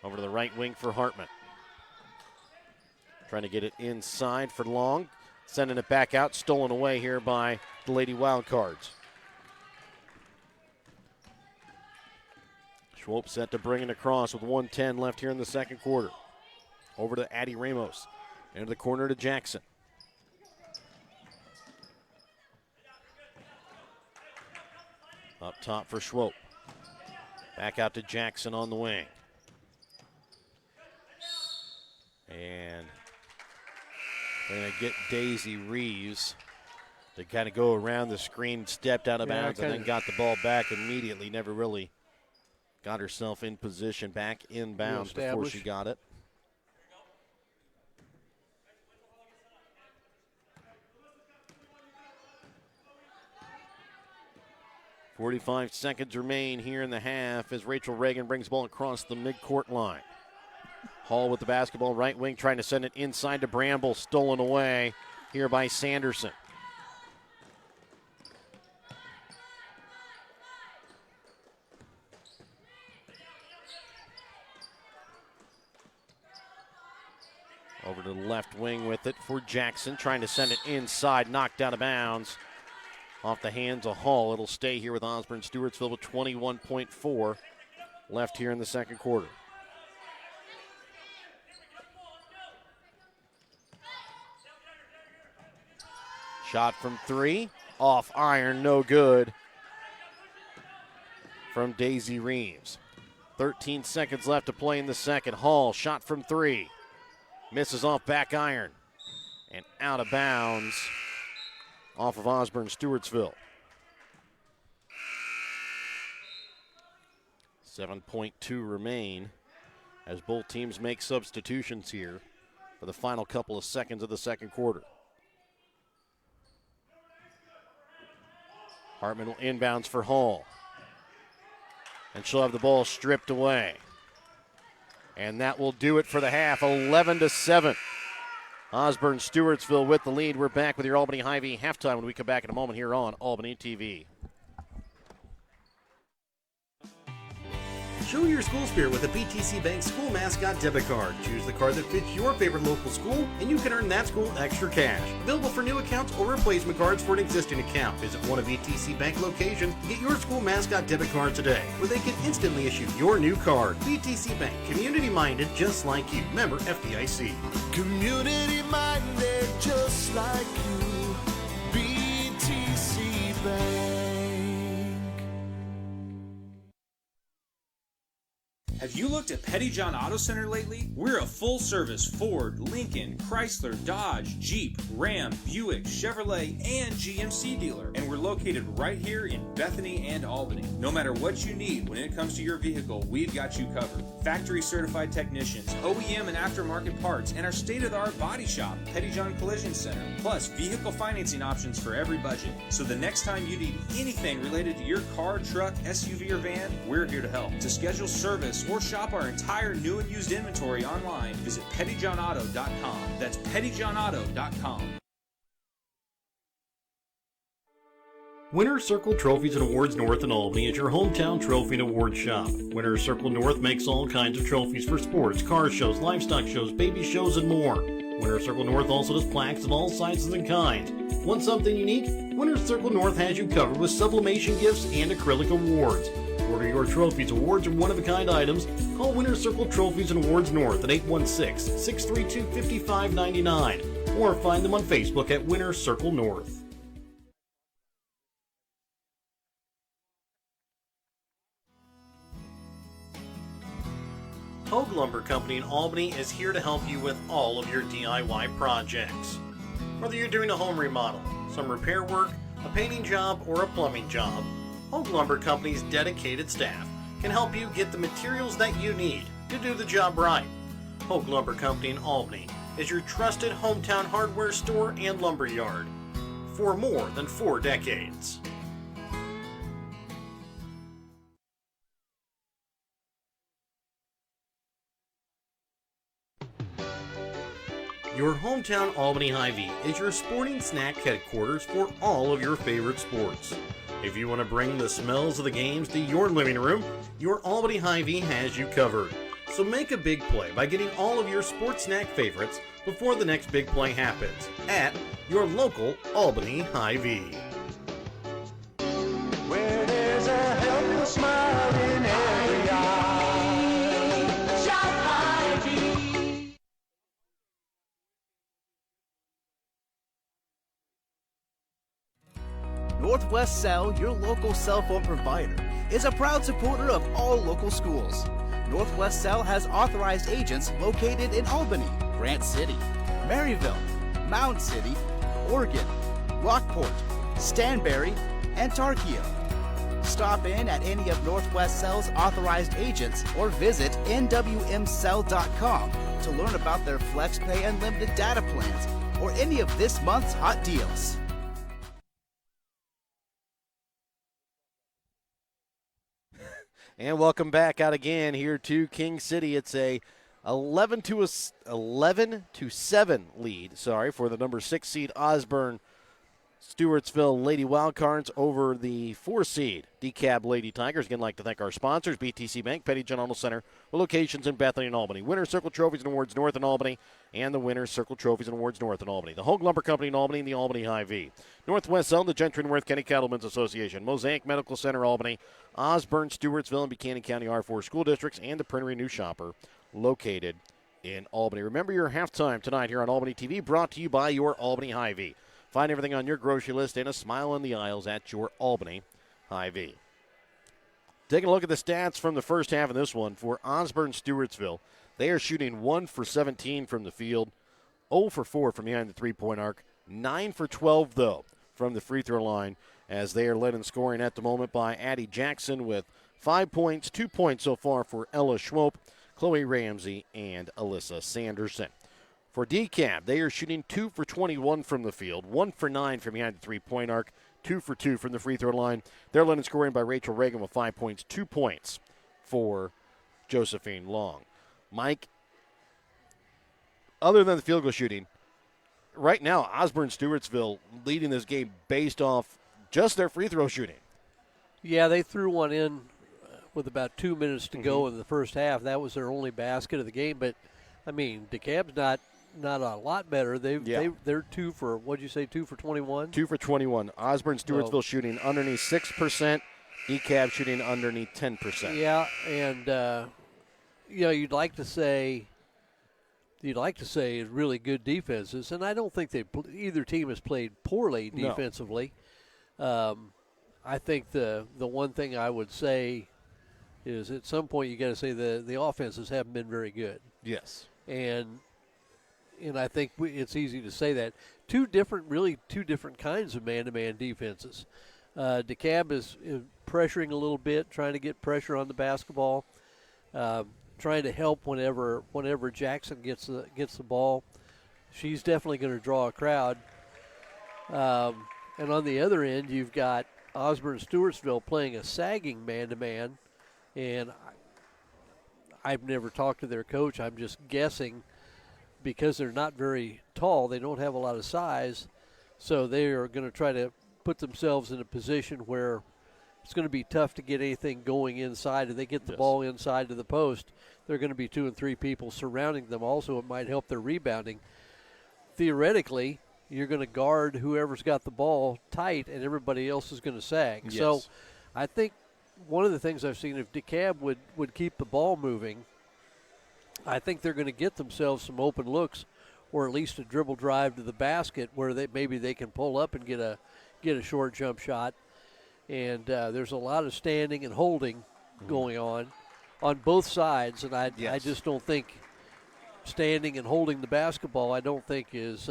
Over to the right wing for Hartman. Trying to get it inside for Long. Sending it back out, stolen away here by the Lady Wildcards. Schwope set to bring it across with 1:10 left here in the second quarter. Over to Addie Ramos. Into the corner to Jackson. Up top for Schwope. Back out to Jackson on the wing. And they're going to get Daisy Reeves to kind of go around the screen, stepped out of bounds, and then got the ball back immediately. Never really got herself in position back inbounds before she got it. .45 seconds remain here in the half as Rachel Reagan brings the ball across the midcourt line. Hall with the basketball, right wing, trying to send it inside to Bramble, stolen away here by Sanderson. Over to the left wing with it for Jackson, trying to send it inside, knocked out of bounds. Off the hands of Hall. It'll stay here with Osborn Stewartsville with 21.4 left here in the second quarter. Shot from three, off iron, no good from Daisy Reeves. 13 seconds left to play in the second. Hall, shot from three, misses off back iron and out of bounds off of Osborn Stewartsville. 7.2 remain as both teams make substitutions here for the final couple of seconds of the second quarter. Hartman will inbounds for Hall. And she'll have the ball stripped away. And that will do it for the half, 11-7. Osborn Stewartsville with the lead. We're back with your Albany Hy-Vee halftime when we come back in a moment here on Albany TV. Show your school spirit with a BTC Bank school mascot debit card. Choose the card that fits your favorite local school, and you can earn that school extra cash. Available for new accounts or replacement cards for an existing account. Visit one of BTC Bank locations to get your school mascot debit card today, where they can instantly issue your new card. BTC Bank, community-minded just like you. Member FDIC. Community-minded just like you. BTC Bank. Have you looked at Pettyjohn Auto Center lately? We're a full-service Ford, Lincoln, Chrysler, Dodge, Jeep, Ram, Buick, Chevrolet, and GMC dealer. And we're located right here in Bethany and Albany. No matter what you need when it comes to your vehicle, we've got you covered. Factory-certified technicians, OEM and aftermarket parts, and our state-of-the-art body shop, Pettyjohn Collision Center. Plus, vehicle financing options for every budget. So the next time you need anything related to your car, truck, SUV, or van, we're here to help. To schedule service or shop our entire new and used inventory online, visit pettyjohnauto.com. That's pettyjohnauto.com. Winner's Circle Trophies and Awards North in Albany is your hometown trophy and award shop. Winner's Circle North makes all kinds of trophies for sports, car shows, livestock shows, baby shows, and more. Winner's Circle North also does plaques of all sizes and kinds. Want something unique? Winner's Circle North has you covered with sublimation gifts and acrylic awards. To order your trophies, awards, or one-of-a-kind items, call Winner's Circle Trophies and Awards North at 816-632-5599 or find them on Facebook at Winner's Circle North. Hogue Lumber Company in Albany is here to help you with all of your DIY projects. Whether you're doing a home remodel, some repair work, a painting job, or a plumbing job, Hogue Lumber Company's dedicated staff can help you get the materials that you need to do the job right. Hogue Lumber Company in Albany is your trusted hometown hardware store and lumber yard for more than 4 decades. Your hometown Albany Hy-Vee is your sporting snack headquarters for all of your favorite sports. If you want to bring the smells of the games to your living room, your Albany Hy-Vee has you covered. So make a big play by getting all of your sports snack favorites before the next big play happens at your local Albany Hy-Vee. Where there's a helpless smile in every eye. Shop Hy-Vee. Northwest Cell, your local cell phone provider, is a proud supporter of all local schools. Northwest Cell has authorized agents located in Albany, Grant City, Maryville, Mound City, Oregon, Rockport, Stanberry, and Tarkio. Stop in at any of Northwest Cell's authorized agents or visit nwmcell.com to learn about their FlexPay and limited data plans or any of this month's hot deals. And welcome back out again here to King City. It's a 11 to 7 lead, for the number 6 seed Osborn Stewartsville Lady Wildcards over the 4 seed Dekalb Lady Tigers. Again, I'd like to thank our sponsors, BTC Bank, Pettyjohn Auto Center, with locations in Bethany and Albany. Winner's Circle Trophies and Awards North in Albany, and the Winner's Circle Trophies and Awards North in Albany. The Hogue Lumber Company in Albany and the Albany Hy-Vee. Northwest Zone, the Gentry and Worth County Cattlemen's Association. Mosaic Medical Center, Albany. Osborn, Stewartsville, and Buchanan County R4 school districts, and the Printery New Shopper located in Albany. Remember your halftime tonight here on Albany TV, brought to you by your Albany Hy-Vee. Find everything on your grocery list and a smile in the aisles at your Albany Hy-Vee. Taking a look at the stats from the first half of this one for Osborn Stewartsville. They are shooting 1 for 17 from the field, 0 for 4 from behind the three-point arc, 9 for 12, though, from the free throw line, as they are led in scoring at the moment by Addie Jackson with 5 points, 2 points so far for Ella Schwope, Chloe Ramsey, and Alyssa Sanderson. For Dekalb, they are shooting 2 for 21 from the field, 1 for 9 from behind the three-point arc, 2 for 2 from the free throw line. They're led in scoring by Rachel Reagan with 5 points, 2 points for Josephine Long. Mike, other than the field goal shooting, right now Osborn Stewartsville leading this game based off just their free throw shooting. Yeah, they threw one in with about 2 minutes to go in the first half. That was their only basket of the game. But, I mean, Dekalb's not a lot better. They're 2 for, what'd you say, 2 for 21? 2 for 21. Osborn Stewartsville shooting underneath 6%. Dekalb shooting underneath 10%. Yeah, and, you'd like to say really good defenses, and I don't think either team has played poorly defensively. No. I think the one thing I would say is at some point you got to say the offenses haven't been very good. Yes. And I think it's easy to say that. Two different kinds of man-to-man defenses. Dekalb is pressuring a little bit, trying to get pressure on the basketball, trying to help whenever Jackson gets the ball. She's definitely going to draw a crowd. And on the other end, you've got Osborn Stewartsville playing a sagging man-to-man, and I've never talked to their coach. I'm just guessing because they're not very tall, they don't have a lot of size, so they are going to try to put themselves in a position where it's going to be tough to get anything going inside. If they get the ball inside to the post, there are going to be 2 and 3 people surrounding them. Also, it might help their rebounding. Theoretically, you're going to guard whoever's got the ball tight, and everybody else is going to sag. Yes. So I think one of the things I've seen, if Dekalb would keep the ball moving, I think they're going to get themselves some open looks, or at least a dribble drive to the basket where maybe they can pull up and get a short jump shot. And there's a lot of standing and holding going on both sides, and I just don't think standing and holding the basketball, I don't think is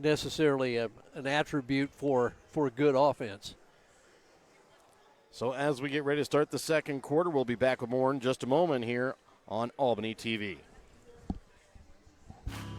necessarily an attribute for good offense. So as we get ready to start the second quarter, we'll be back with more in just a moment here on Albany TV.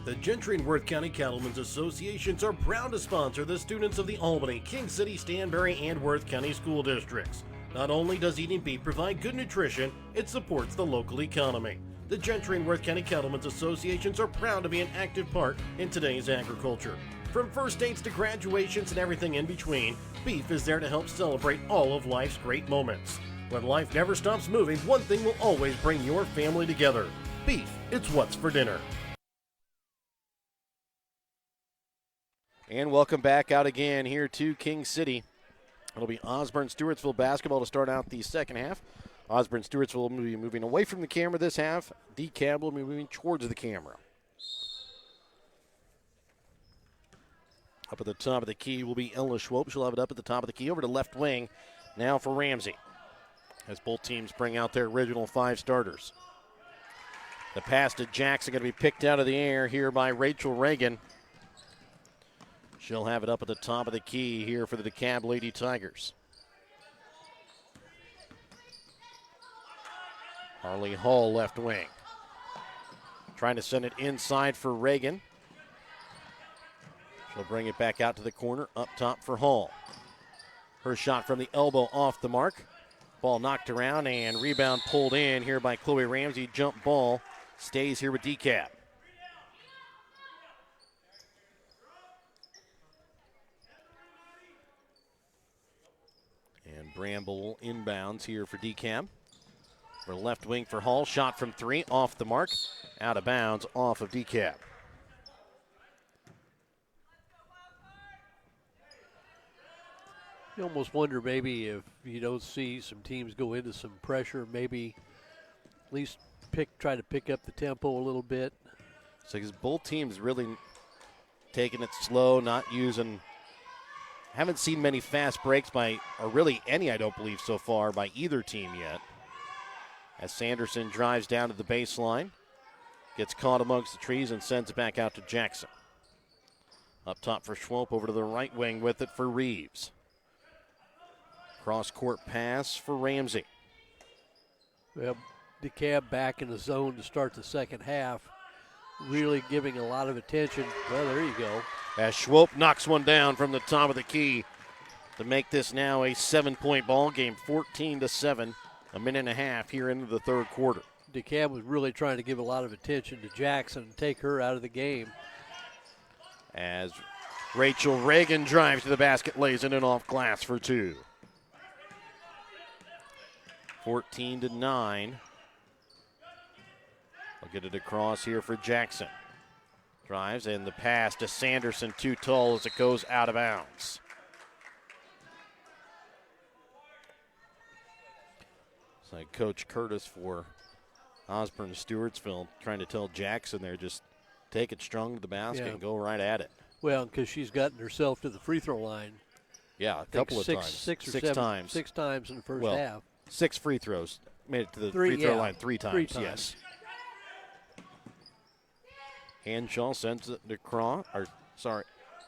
The Gentry and Worth County Cattlemen's Associations are proud to sponsor the students of the Albany, King City, Stanberry, and Worth County school districts. Not only does eating beef provide good nutrition, it supports the local economy. The Gentry and Worth County Cattlemen's Associations are proud to be an active part in today's agriculture. From first dates to graduations and everything in between, beef is there to help celebrate all of life's great moments. When life never stops moving, one thing will always bring your family together. Beef, it's what's for dinner. And welcome back out again here to King City. It'll be Osborn Stewartsville basketball to start out the second half. Osborn Stewartsville will be moving away from the camera this half. Dekalb will be moving towards the camera. Up at the top of the key will be Ella Schwab. She'll have it up at the top of the key over to left wing now for Ramsey, as both teams bring out their original 5 starters. The pass to Jackson going to be picked out of the air here by Rachel Reagan. She'll have it up at the top of the key here for the Dekalb Lady Tigers. Harley Hall left wing. Trying to send it inside for Reagan. She'll bring it back out to the corner, up top for Hall. Her shot from the elbow off the mark. Ball knocked around and rebound pulled in here by Chloe Ramsey. Jump ball stays here with Dekalb. And Bramble inbounds here for Dekalb. For left wing for Hall. Shot from 3 off the mark. Out of bounds off of Dekalb. You almost wonder maybe if you don't see some teams go into some pressure, maybe at least try to pick up the tempo a little bit. So because both teams really taking it slow, not using, haven't seen many fast breaks by, or really any, I don't believe so far, by either team yet. As Sanderson drives down to the baseline, gets caught amongst the trees and sends it back out to Jackson. Up top for Schwalp, over to the right wing with it for Reeves. Cross-court pass for Ramsey. Well, Dekalb back in the zone to start the second half, really giving a lot of attention. Well, there you go. As Schwalp knocks one down from the top of the key to make this now a 7-point ball game, 14-7, a minute and a half here into the third quarter. Dekalb was really trying to give a lot of attention to Jackson and take her out of the game. As Rachel Reagan drives to the basket, lays it in off glass for 2. 14-9. I'll get it across here for Jackson. Drives and the pass to Sanderson, too tall as it goes out of bounds. It's like Coach Curtis for Osborn Stewartsville trying to tell Jackson there, just take it strong to the basket and go right at it. Well, because she's gotten herself to the free throw line. Yeah, a couple of times. Six times. 6 times in the first half. 6 free throws. Made it to the Three, free throw yeah. line 3 times. 3 times. Yes. Hanshaw sends it to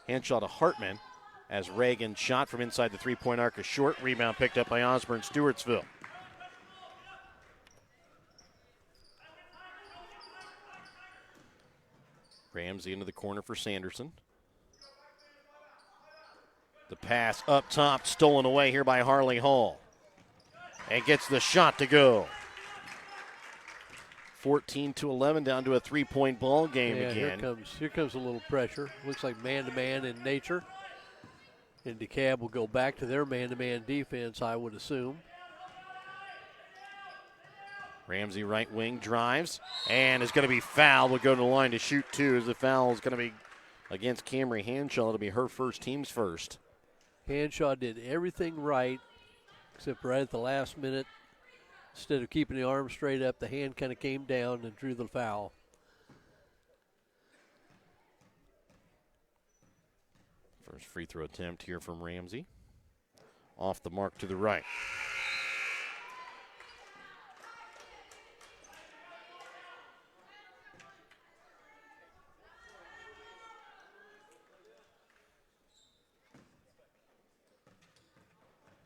Hanshaw to Hartman as Reagan shot from inside the three-point arc is short. Rebound picked up by Osborn, Stewartsville. Ramsey into the corner for Sanderson. The pass up top, stolen away here by Harley Hall. And gets the shot to go. 14-11, down to a three-point ball game again. Here comes a little pressure. Looks like man-to-man in nature. And Dekalb will go back to their man-to-man defense, I would assume. Ramsey right wing drives and is going to be fouled. Will go to the line to shoot 2 as the foul is going to be against Camry Hanshaw. It'll be her first, team's first. Hanshaw did everything right except right at the last minute. Instead of keeping the arm straight up, the hand kind of came down and drew the foul. First free throw attempt here from Ramsey. Off the mark to the right.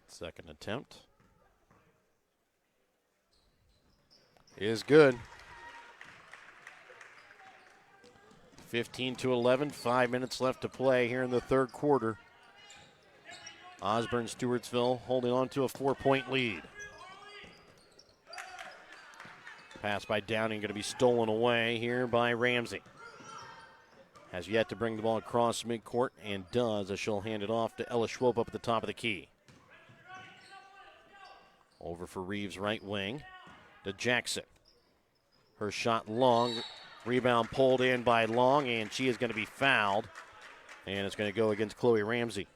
Second attempt is good. 15-11, 5 minutes left to play here in the third quarter. Osborn Stewartsville holding on to a 4-point lead. Pass by Downing going to be stolen away here by Ramsey. Has yet to bring the ball across midcourt and does as she'll hand it off to Ella Schwop up at the top of the key. Over for Reeves right wing to Jackson. Her shot long. Rebound pulled in by Long, and she is going to be fouled. And it's going to go against Chloe Ramsey.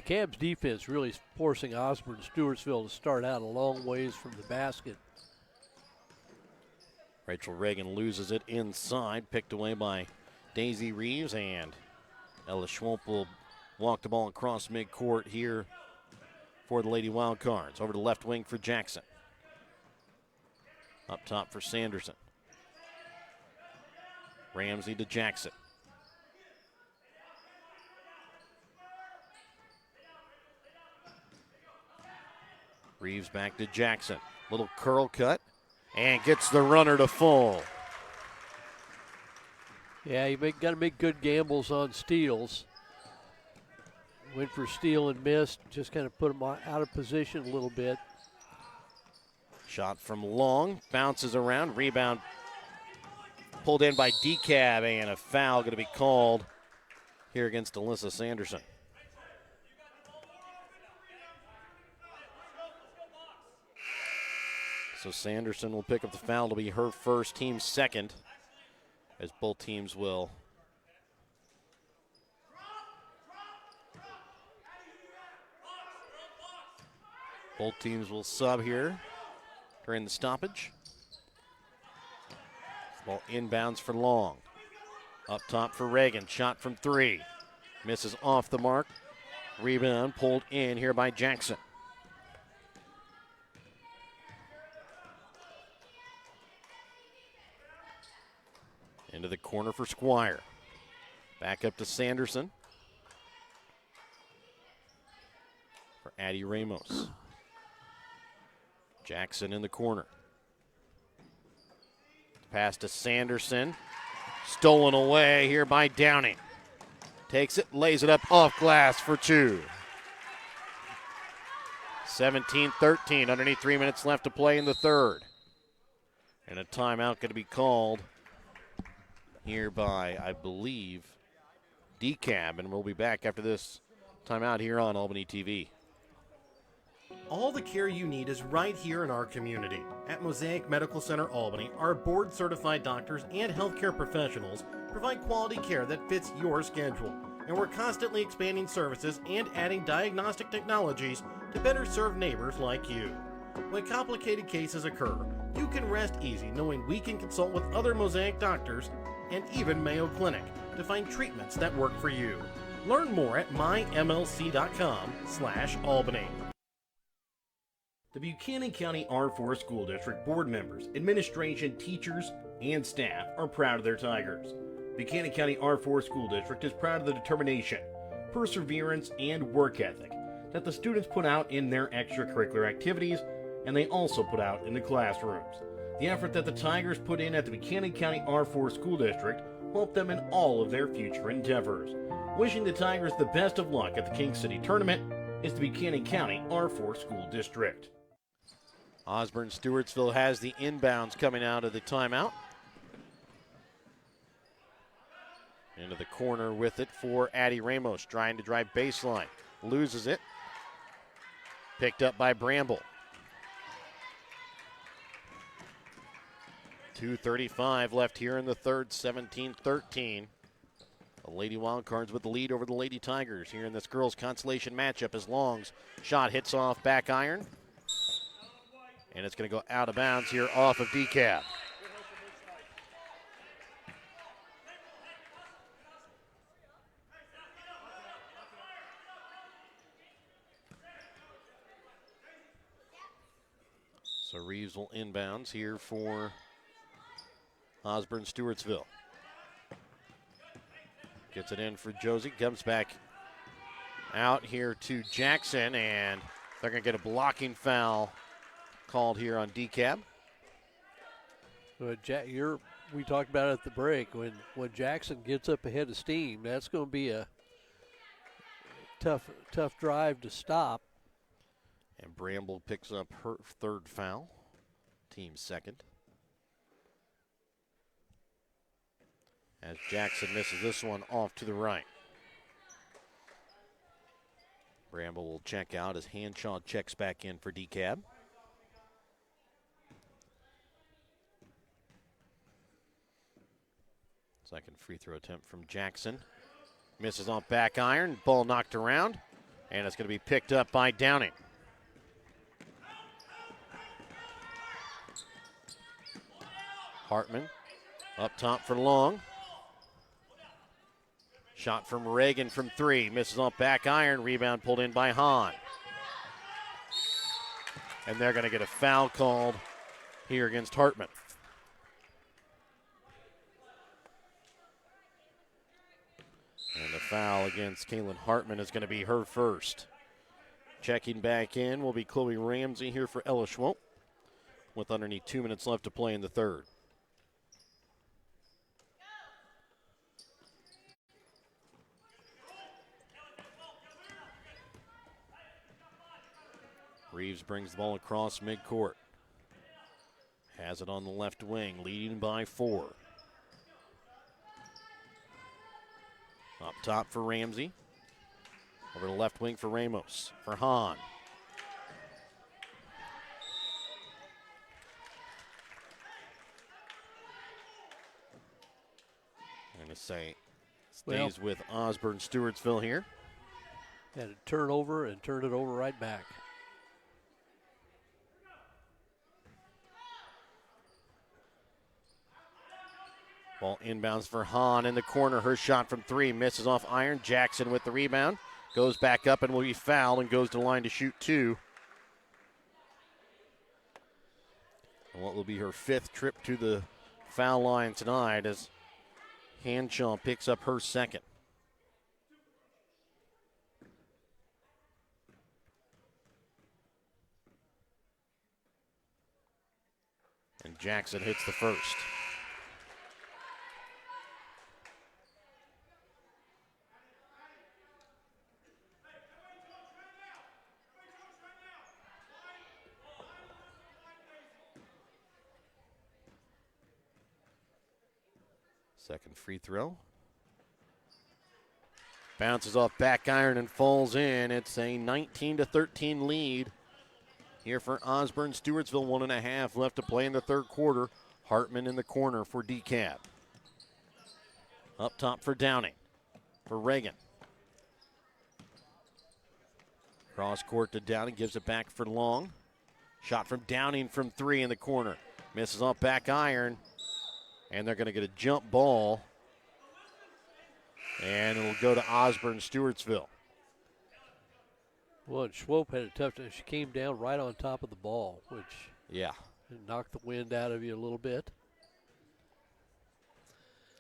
DeKalb's defense really forcing Osborn Stewartsville to start out a long ways from the basket. Rachel Reagan loses it inside, picked away by Daisy Reeves, and Ella Schwalp will walk the ball across midcourt here for the Lady Wildcards. Over to left wing for Jackson. Up top for Sanderson. Ramsey to Jackson. Reeves back to Jackson. Little curl cut and gets the runner to full. Yeah, you got to make good gambles on steals. Went for steal and missed. Just kind of put him out of position a little bit. Shot from Long. Bounces around. Rebound pulled in by Dekalb, and a foul going to be called here against Alyssa Sanderson. So Sanderson will pick up the foul. It'll be her first, team second, as both teams will sub here during the stoppage. Ball inbounds for Long. Up top for Reagan. Shot from 3. Misses off the mark. Rebound pulled in here by Jackson. Into the corner for Squire. Back up to Sanderson. For Addie Ramos. Jackson in the corner. Pass to Sanderson. Stolen away here by Downing. Takes it, lays it up off glass for 2. 17-13, underneath 3 minutes left to play in the third. And a timeout going to be called here by, I believe, Dekalb, and we'll be back after this timeout here on Albany TV. All the care you need is right here in our community. At Mosaic Medical Center Albany, our board-certified doctors and healthcare professionals provide quality care that fits your schedule. And we're constantly expanding services and adding diagnostic technologies to better serve neighbors like you. When complicated cases occur, you can rest easy knowing we can consult with other Mosaic doctors and even Mayo Clinic to find treatments that work for you. Learn more at mymlc.com/Albany. The Buchanan County R4 School District board members, administration, teachers, and staff are proud of their Tigers. Buchanan County R4 School District is proud of the determination, perseverance, and work ethic that the students put out in their extracurricular activities, and they also put out in the classrooms. The effort that the Tigers put in at the Buchanan County R4 School District will help them in all of their future endeavors. Wishing the Tigers the best of luck at the King City Tournament is the Buchanan County R4 School District. Osborn Stewartsville has the inbounds coming out of the timeout. Into the corner with it for Addie Ramos, trying to drive baseline. Loses it. Picked up by Bramble. 2:35 left here in the third, 17-13. The Lady Wildcards with the lead over the Lady Tigers here in this girls' consolation matchup as Long's shot hits off back iron. And it's going to go out of bounds here off of Dekalb. So Reeves will inbounds here for Osborn Stewartsville. Gets it in for Josie. Comes back out here to Jackson, and they're going to get a blocking foul called here on Dekalb. We talked about it at the break. When Jackson gets up ahead of steam, that's going to be a tough drive to stop. And Bramble picks up her third foul, team's second. As Jackson misses this one off to the right. Bramble will check out as Hanshaw checks back in for Dekalb. Second free throw attempt from Jackson. Misses off back iron, ball knocked around, and it's going to be picked up by Downing. Hartman up top for Long. Shot from Reagan from three. Misses off back iron. Rebound pulled in by Hahn. And they're going to get a foul called here against Hartman. And the foul against Kaylin Hartman is going to be her first. Checking back in will be Chloe Ramsey here for Ella Schwalp with underneath 2 minutes left to play in the third. Reeves brings the ball across midcourt. Has it on the left wing, leading by 4. Up top for Ramsey. Over the left wing for Ramos. For Hahn. I'm going to say stays with Osborn Stewartsville here. Had to turn over and turn it over right back. Ball inbounds for Hahn in the corner. Her shot from three misses off iron. Jackson with the rebound. Goes back up and will be fouled and goes to the line to shoot 2. And what will be her 5th trip to the foul line tonight as Hanshaw picks up her second. And Jackson hits the first. Second free throw. Bounces off back iron and falls in. It's a 19-13 lead here for Osborn Stewartsville. 1.5 left to play in the third quarter. Hartman in the corner for Dekalb. Up top for Downing. For Reagan. Cross court to Downing. Gives it back for Long. Shot from Downing from 3 in the corner. Misses off back iron. And they're going to get a jump ball. And it'll go to Osborn Stewartsville. Well, and Schwope had a tough time. She came down right on top of the ball, which Yeah. knocked the wind out of you a little bit.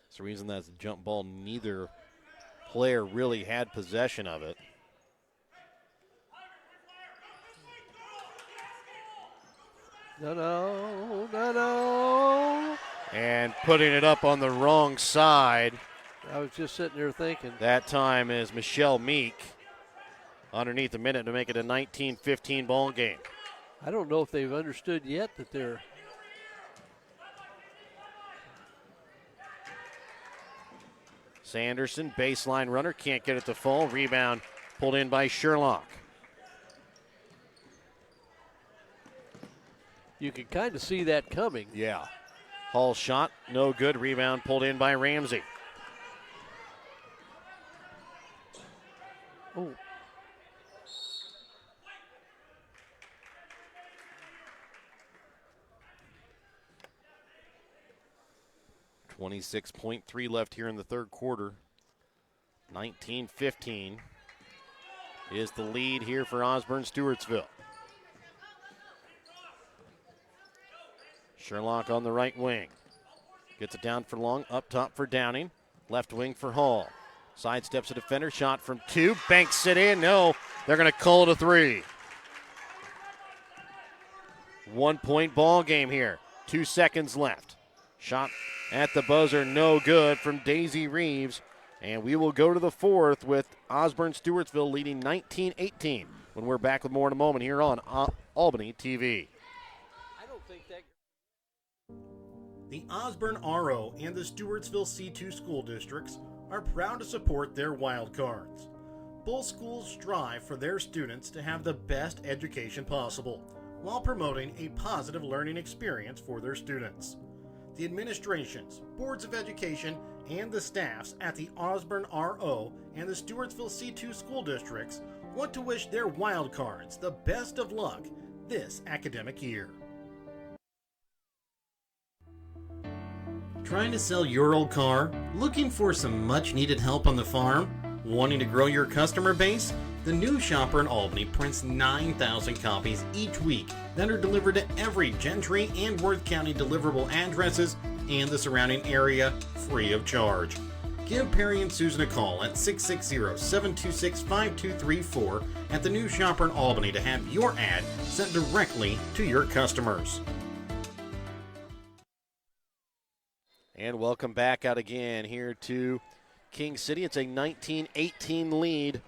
That's the reason that's a jump ball. Neither player really had possession of it. No. And putting it up on the wrong side. I was just sitting there thinking. That time is Michelle Meek. Underneath a minute to make it a 19-15 ball game. I don't know if they've understood yet that they're. Sanderson, baseline runner, can't get it to fall. Rebound pulled in by Sherlock. You can kind of see that coming. Yeah. Hall shot, no good. Rebound pulled in by Ramsey. Oh. .3 left here in the third quarter. 19-15 is the lead here for Osborn Stewartsville. Sherlock on the right wing. Gets it down for Long, up top for Downing. Left wing for Hall. Sidesteps a defender, shot from 2, banks it in. No, they're going to call it a 3. 1 point ball game here. 2 seconds left. Shot at the buzzer, no good from Daisy Reeves. And we will go to the fourth with Osborn Stewartsville leading 19-18 when we're back with more in a moment here on Albany TV. I don't think that. The Osborn RO and the Stewartsville C2 school districts are proud to support their Wildcards. Both schools strive for their students to have the best education possible while promoting a positive learning experience for their students. The administrations, boards of education, and the staffs at the Osborn RO and the Stewartsville C2 school districts want to wish their Wildcards the best of luck this academic year. Trying to sell your old car? Looking for some much needed help on the farm? Wanting to grow your customer base? The New Shopper in Albany prints 9,000 copies each week that are delivered to every Gentry and Worth County deliverable addresses and the surrounding area free of charge. Give Perry and Susan a call at 660-726-5234 at the New Shopper in Albany to have your ad sent directly to your customers. And welcome back out again here to King City. It's a 19-18 lead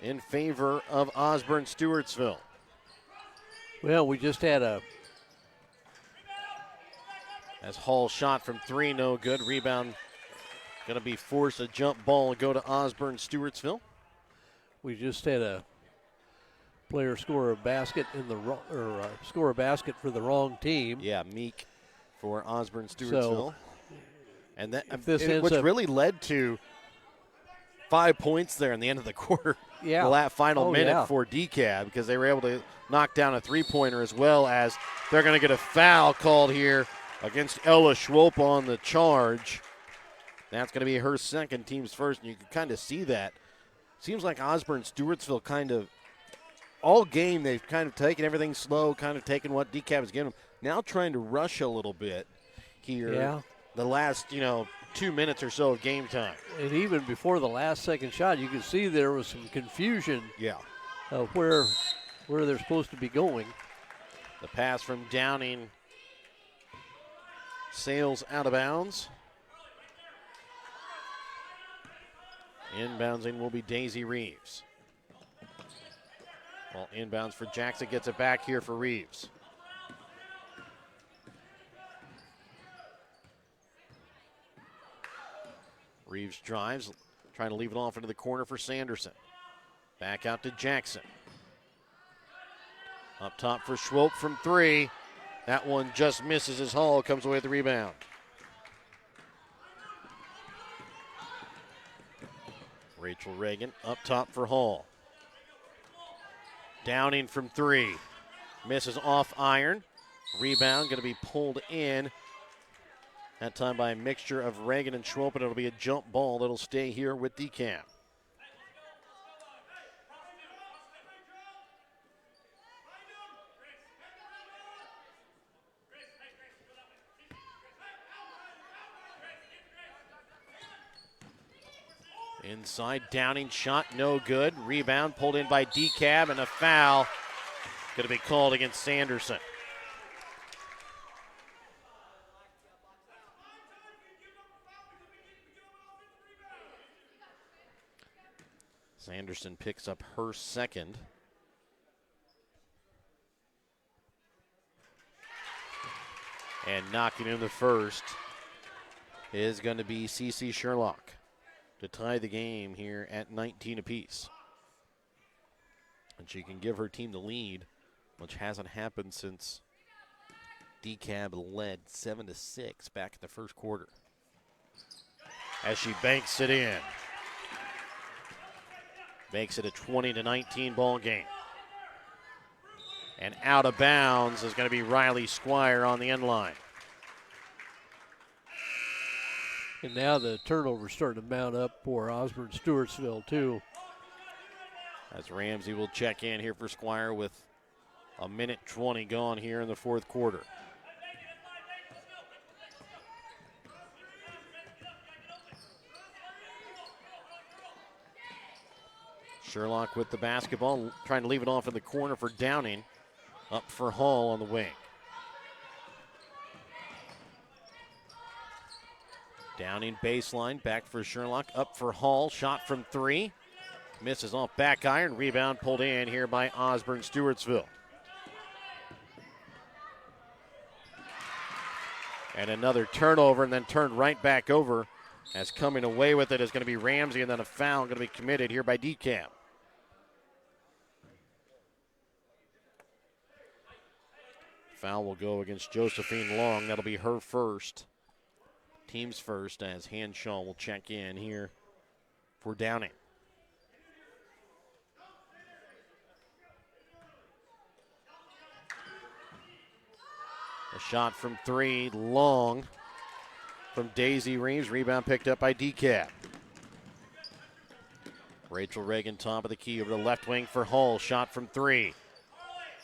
in favor of Osborn Stewartsville. Well, we just had a. As Hall shot from 3, no good. Rebound going to be forced a jump ball and go to Osborn Stewartsville. We just had a player score a basket in the score a basket for the wrong team. Yeah, Meek for Osborn Stewartsville. So, and that which really led to 5 points there in the end of the quarter. Yeah. The final minute for Dekalb because they were able to knock down a three-pointer as well as they're going to get a foul called here against Ella Schwope on the charge. That's going to be her second, team's first, and you can kind of see that. Seems like Osborn Stewartsville kind of, all game they've kind of taken everything slow, kind of taken what Dekalb has given them. Now trying to rush a little bit here. Yeah. The last, 2 minutes or so of game time. And even before the last second shot, you could see there was some confusion Yeah. of where they're supposed to be going. The pass from Downing sails out of bounds. Inbouncing will be Daisy Reeves. Well, inbounds for Jackson, gets it back here for Reeves. Reeves drives, trying to leave it off into the corner for Sanderson. Back out to Jackson. Up top for Schwope from 3. That one just misses as Hall comes away with the rebound. Rachel Reagan up top for Hall. Downing from 3. Misses off iron. Rebound going to be pulled in. That time by a mixture of Reagan and Schwolp, and it'll be a jump ball that'll stay here with Dekalb. Inside, Downing shot, no good. Rebound pulled in by Dekalb, and a foul going to be called against Sanderson. Sanderson picks up her second. And knocking in the first is going to be CeCe Sherlock to tie the game here at 19 apiece. And she can give her team the lead, which hasn't happened since Dekalb led 7-6 back in the first quarter. As she banks it in. Makes it a 20-19 ball game. And out of bounds is going to be Riley Squire on the end line. And now the turnover's starting to mount up for Osborn Stewartsville, too. As Ramsey will check in here for Squire with a minute 20 gone here in the fourth quarter. Sherlock with the basketball, trying to leave it off in the corner for Downing. Up for Hall on the wing. Downing baseline, back for Sherlock, up for Hall, shot from three. Misses off back iron, rebound pulled in here by Osborn Stewartsville. And another turnover, and then turned right back over, as coming away with it is going to be Ramsey, and then a foul going to be committed here by Dekalb. Foul will go against Josephine Long. That'll be her first. Team's first, as Hanshaw will check in here for Downing. A shot from three, long from Daisy Reeves. Rebound picked up by Dekalb. Rachel Reagan, top of the key, over the left wing for Hull. Shot from three.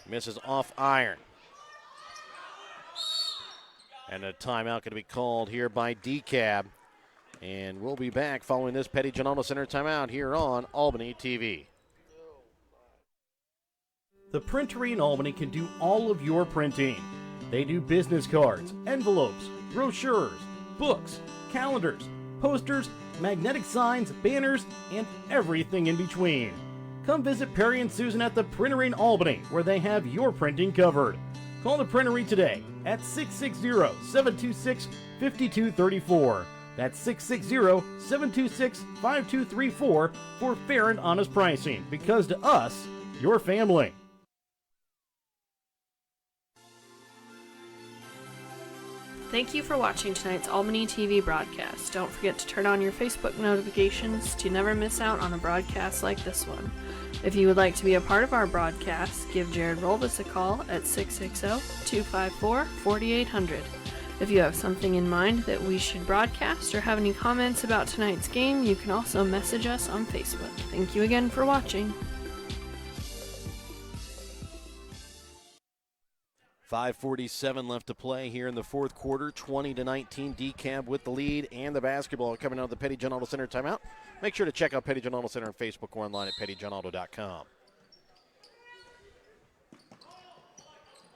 Misses off iron. And a timeout going to be called here by Dekalb. And we'll be back following this Petty John Auto Center timeout here on Albany TV. The Printery in Albany can do all of your printing. They do business cards, envelopes, brochures, books, calendars, posters, magnetic signs, banners, and everything in between. Come visit Perry and Susan at the Printery in Albany, where they have your printing covered. Call the Printery today at 660-726-5234. That's 660-726-5234 for fair and honest pricing, because to us, you're family. Thank you for watching tonight's Albany TV broadcast. Don't forget to turn on your Facebook notifications to never miss out on a broadcast like this one. If you would like to be a part of our broadcast, give Jared Rolvis a call at 660-254-4800. If you have something in mind that we should broadcast or have any comments about tonight's game, you can also message us on Facebook. Thank you again for watching. 5:47 left to play here in the fourth quarter. 20-19, Dekalb with the lead and the basketball coming out of the Petty John Auto Center timeout. Make sure to check out Petty John Auto Center on Facebook or online at pettyjohnauto.com.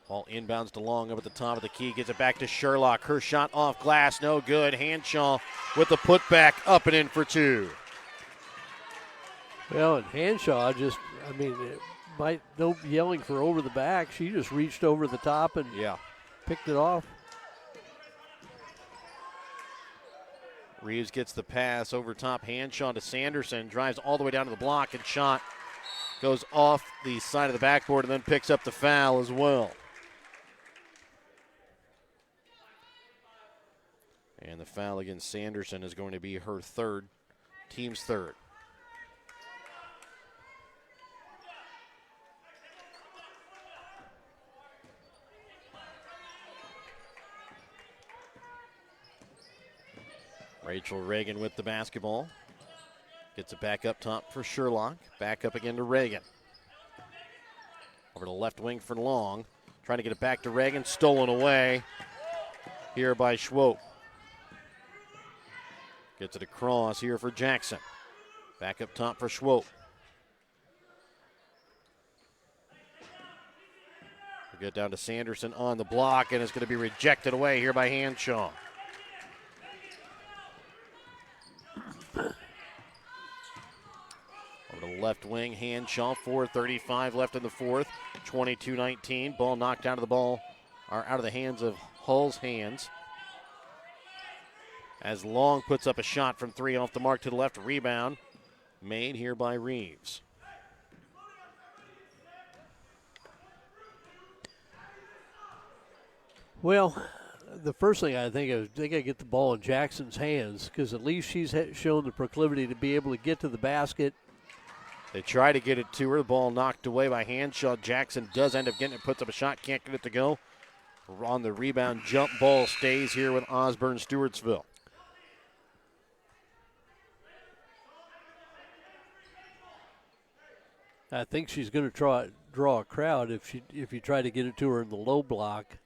Ball inbounds to Long up at the top of the key. Gets it back to Sherlock. Her shot off glass, no good. Hanshaw with the putback, up and in for two. Well, and Hanshaw no yelling for over the back. She just reached over the top and picked it off. Reeves gets the pass over top. Hanshaw to Sanderson. Drives all the way down to the block, and shot goes off the side of the backboard and then picks up the foul as well. And the foul against Sanderson is going to be her third, team's third. Rachel Reagan with the basketball. Gets it back up top for Sherlock. Back up again to Reagan. Over to the left wing for Long. Trying to get it back to Reagan. Stolen away here by Schwope. Gets it across here for Jackson. Back up top for Schwope. We'll get down to Sanderson on the block, and it's going to be rejected away here by Hanshaw. Over to the left wing, Hanshaw, 4:35 left in the fourth, 22-19. Ball knocked out of the hands of Hull's hands. As Long puts up a shot from three off the mark to the left, rebound made here by Reeves. Well, the first thing I think is they got to get the ball in Jackson's hands because at least she's shown the proclivity to be able to get to the basket. They try to get it to her. The ball knocked away by Hanshaw. Jackson does end up getting it, puts up a shot, can't get it to go. On the rebound, jump ball stays here with Osborn Stewartsville. I think she's going to draw a crowd if you try to get it to her in the low block.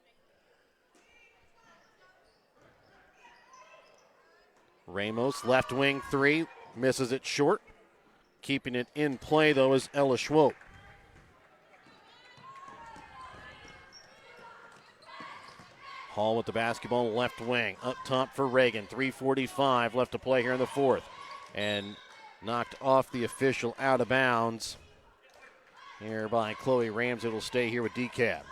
Ramos, left wing three, misses it short. Keeping it in play, though, is Ella Schwope. Hall with the basketball, left wing. Up top for Reagan. 3:45 left to play here in the fourth. And knocked off the official out of bounds. Here by Chloe Ramsey. It'll stay here with Dekalb.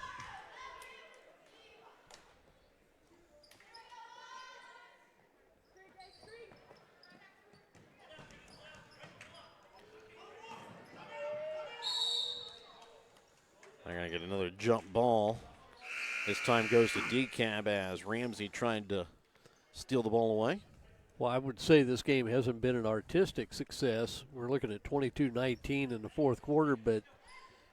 They're going to get another jump ball. This time goes to Dekalb as Ramsey tried to steal the ball away. Well, I would say this game hasn't been an artistic success. We're looking at 22-19 in the fourth quarter, but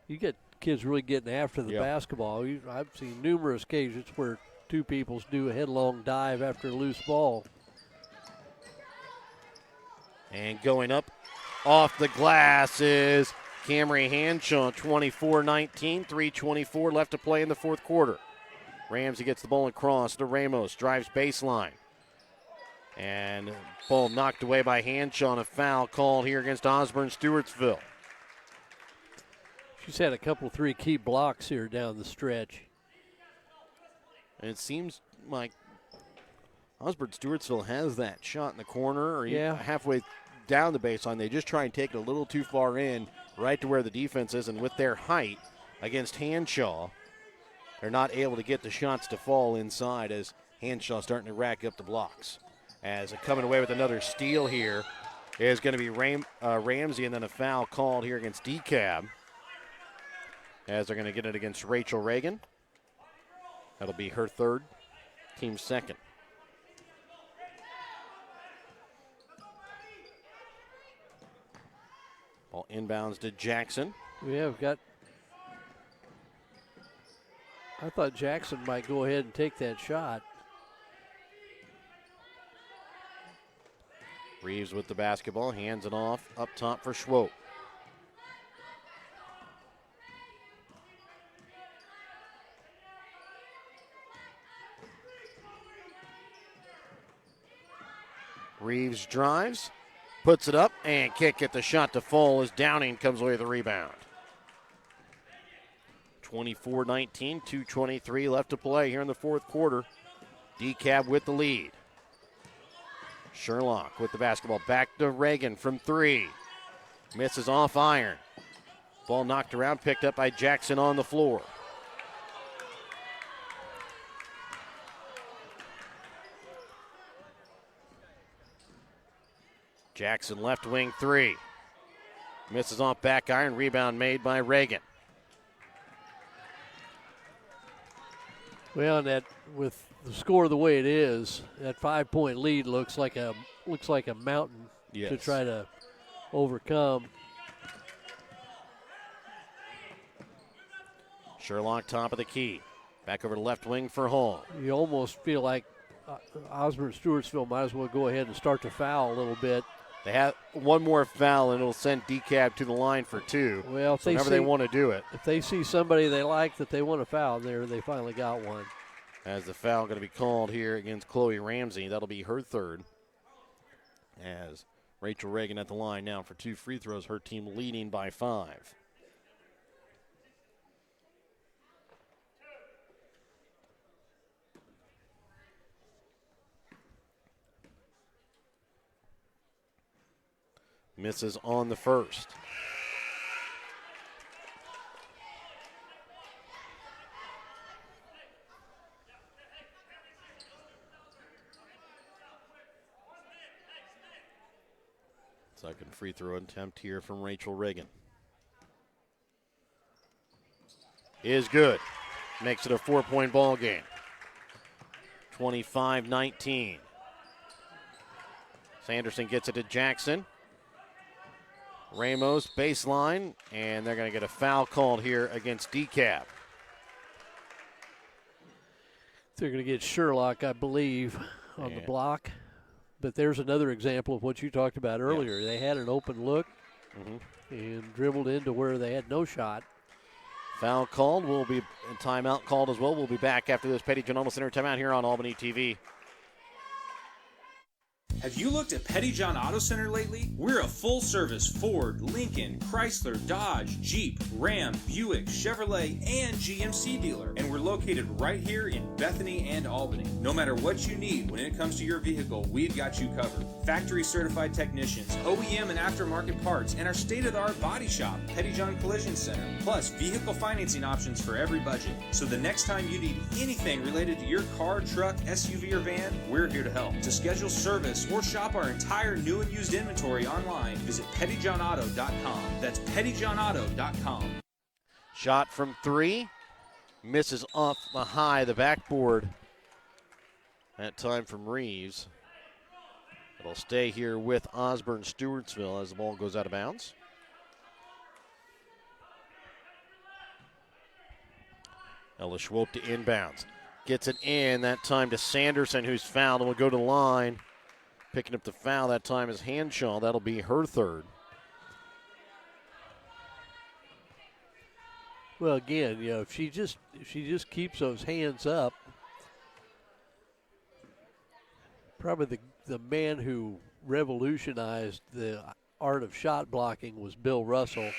you get kids really getting after the basketball. I've seen numerous occasions where two peoples do a headlong dive after a loose ball. And going up off the glass is Camry Hanshaw, 24-19, 3:24 left to play in the fourth quarter. Ramsey gets the ball across to Ramos, drives baseline. And ball knocked away by Hanshaw, and a foul called here against Osborn Stewartsville. She's had a couple, three key blocks here down the stretch. And it seems like Osborn Stewartsville has that shot in the corner or halfway down the baseline. They just try and take it a little too far in, right to where the defense is, and with their height against Hanshaw, they're not able to get the shots to fall inside as Hanshaw starting to rack up the blocks. As coming away with another steal here is going to be Ramsey, and then a foul called here against Dekalb as they're going to get it against Rachel Reagan. That'll be her third, team second. Ball inbounds to Jackson. I thought Jackson might go ahead and take that shot. Reeves with the basketball, hands it off up top for Schwope. Reeves drives, puts it up, and can't get the shot to fall as Downing comes away with the rebound. 24-19, 2:23 left to play here in the fourth quarter. Dekalb with the lead. Sherlock with the basketball, back to Reagan from three. Misses off iron. Ball knocked around, picked up by Jackson on the floor. Jackson left wing three. Misses off back iron, rebound made by Reagan. Well, that with the score the way it is, that 5-point lead looks like a mountain to try to overcome. Sherlock top of the key. Back over to left wing for Hall. You almost feel like Osborn Stewartsville might as well go ahead and start to foul a little bit. They have one more foul, and it'll send Dekalb to the line for 2. Well, if whenever they want to do it. If they see somebody they like that they want to foul there, they finally got one. As the foul going to be called here against Chloe Ramsey. That'll be her 3rd. As Rachel Reagan at the line now for 2 free throws. Her team leading by 5. Misses on the first. Second free throw attempt here from Rachel Reagan. Is good. Makes it a 4-point ball game. 25-19. Sanderson gets it to Jackson. Ramos baseline, and they're going to get a foul called here against Dekalb. They're going to get Sherlock, I believe, on the block. But there's another example of what you talked about earlier. Yeah. They had an open look and dribbled into where they had no shot. Foul called. Will be a timeout called as well. We'll be back after this Petty John Auto Center timeout here on Albany TV. Have you looked at Petty John Auto Center lately? We're a full-service Ford, Lincoln, Chrysler, Dodge, Jeep, Ram, Buick, Chevrolet, and GMC dealer. And we're located right here in Bethany and Albany. No matter what you need when it comes to your vehicle, we've got you covered. Factory-certified technicians, OEM and aftermarket parts, and our state-of-the-art body shop, Petty John Collision Center. Plus, vehicle financing options for every budget. So the next time you need anything related to your car, truck, SUV, or van, we're here to help. To schedule service or shop our entire new and used inventory online, visit pettyjohnauto.com. That's pettyjohnauto.com. Shot from 3. Misses off the high, the backboard. That time from Reeves. It'll stay here with Osborn Stewartsville as the ball goes out of bounds. Ella Schwop to inbounds. Gets it in, that time to Sanderson, who's fouled and will go to the line. Picking up the foul that time is Hanshaw. That'll be her 3rd. Well, again, if she just keeps those hands up, probably the man who revolutionized the art of shot blocking was Bill Russell.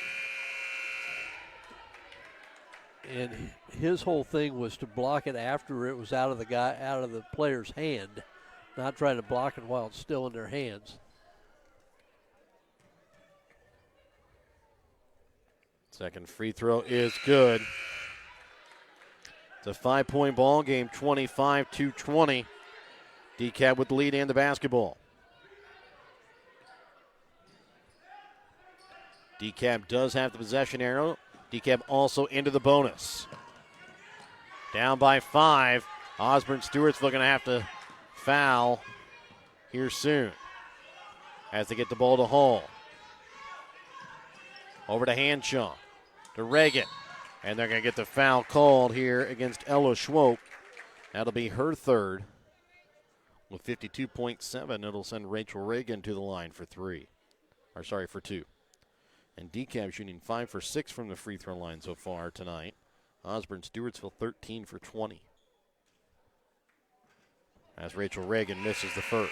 And his whole thing was to block it after it was out of the player's hand. Not trying to block it while it's still in their hands. Second free throw is good. It's a 5-point ball game, 25-20. Dekalb with the lead and the basketball. Dekalb does have the possession arrow. Dekalb also into the bonus. Down by 5. Osborn Stewartsville going to have to foul here soon as they get the ball to Hall. Over to Hanshaw, to Reagan, and they're going to get the foul called here against Ella Schwop. That'll be her 3rd. With 52.7, it'll send Rachel Reagan to the line for 2. And Dekalb shooting 5 for 6 from the free throw line so far tonight. Osborn Stewartsville 13 for 20. As Rachel Reagan misses the first.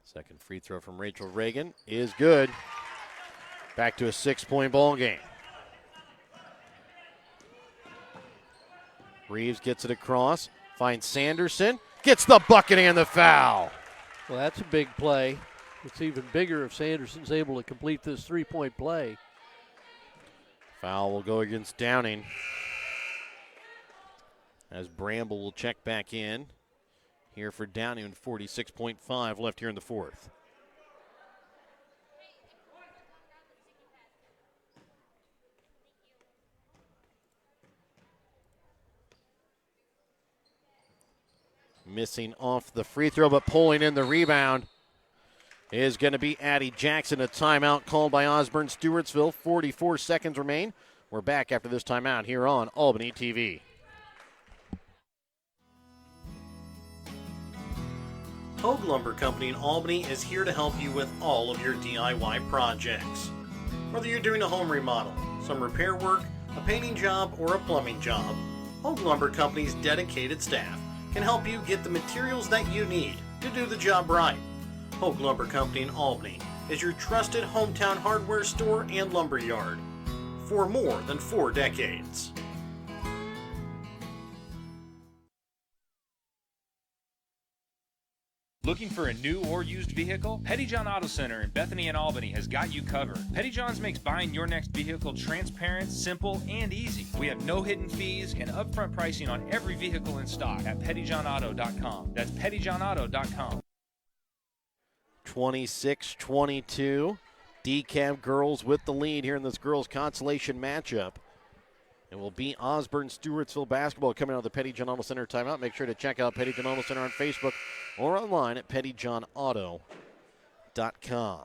Second free throw from Rachel Reagan is good. Back to a 6-point ball game. Reeves gets it across, finds Sanderson, gets the bucket and the foul. Well, that's a big play. It's even bigger if Sanderson's able to complete this 3-point play. Foul will go against Downing. As Bramble will check back in here for Downing, 46.5 left here in the 4th. Missing off the free throw, but pulling in the rebound is going to be Addie Jackson. A timeout called by Osborn Stewartsville. 44 seconds remain. We're back after this timeout here on Albany TV. Hogue Lumber Company in Albany is here to help you with all of your DIY projects. Whether you're doing a home remodel, some repair work, a painting job, or a plumbing job, Hogue Lumber Company's dedicated staff can help you get the materials that you need to do the job right. Hogue Lumber Company in Albany is your trusted hometown hardware store and lumber yard for more than 4 decades. Looking for a new or used vehicle? Petty John Auto Center in Bethany and Albany has got you covered. Petty John's makes buying your next vehicle transparent, simple, and easy. We have no hidden fees and upfront pricing on every vehicle in stock at pettyjohnauto.com. That's pettyjohnauto.com. 26-22. Dekalb girls with the lead here in this girls consolation matchup. It will be Osborn Stewartsville basketball coming out of the Petty John Auto Center timeout. Make sure to check out Petty John Auto Center on Facebook or online at pettyjohnauto.com.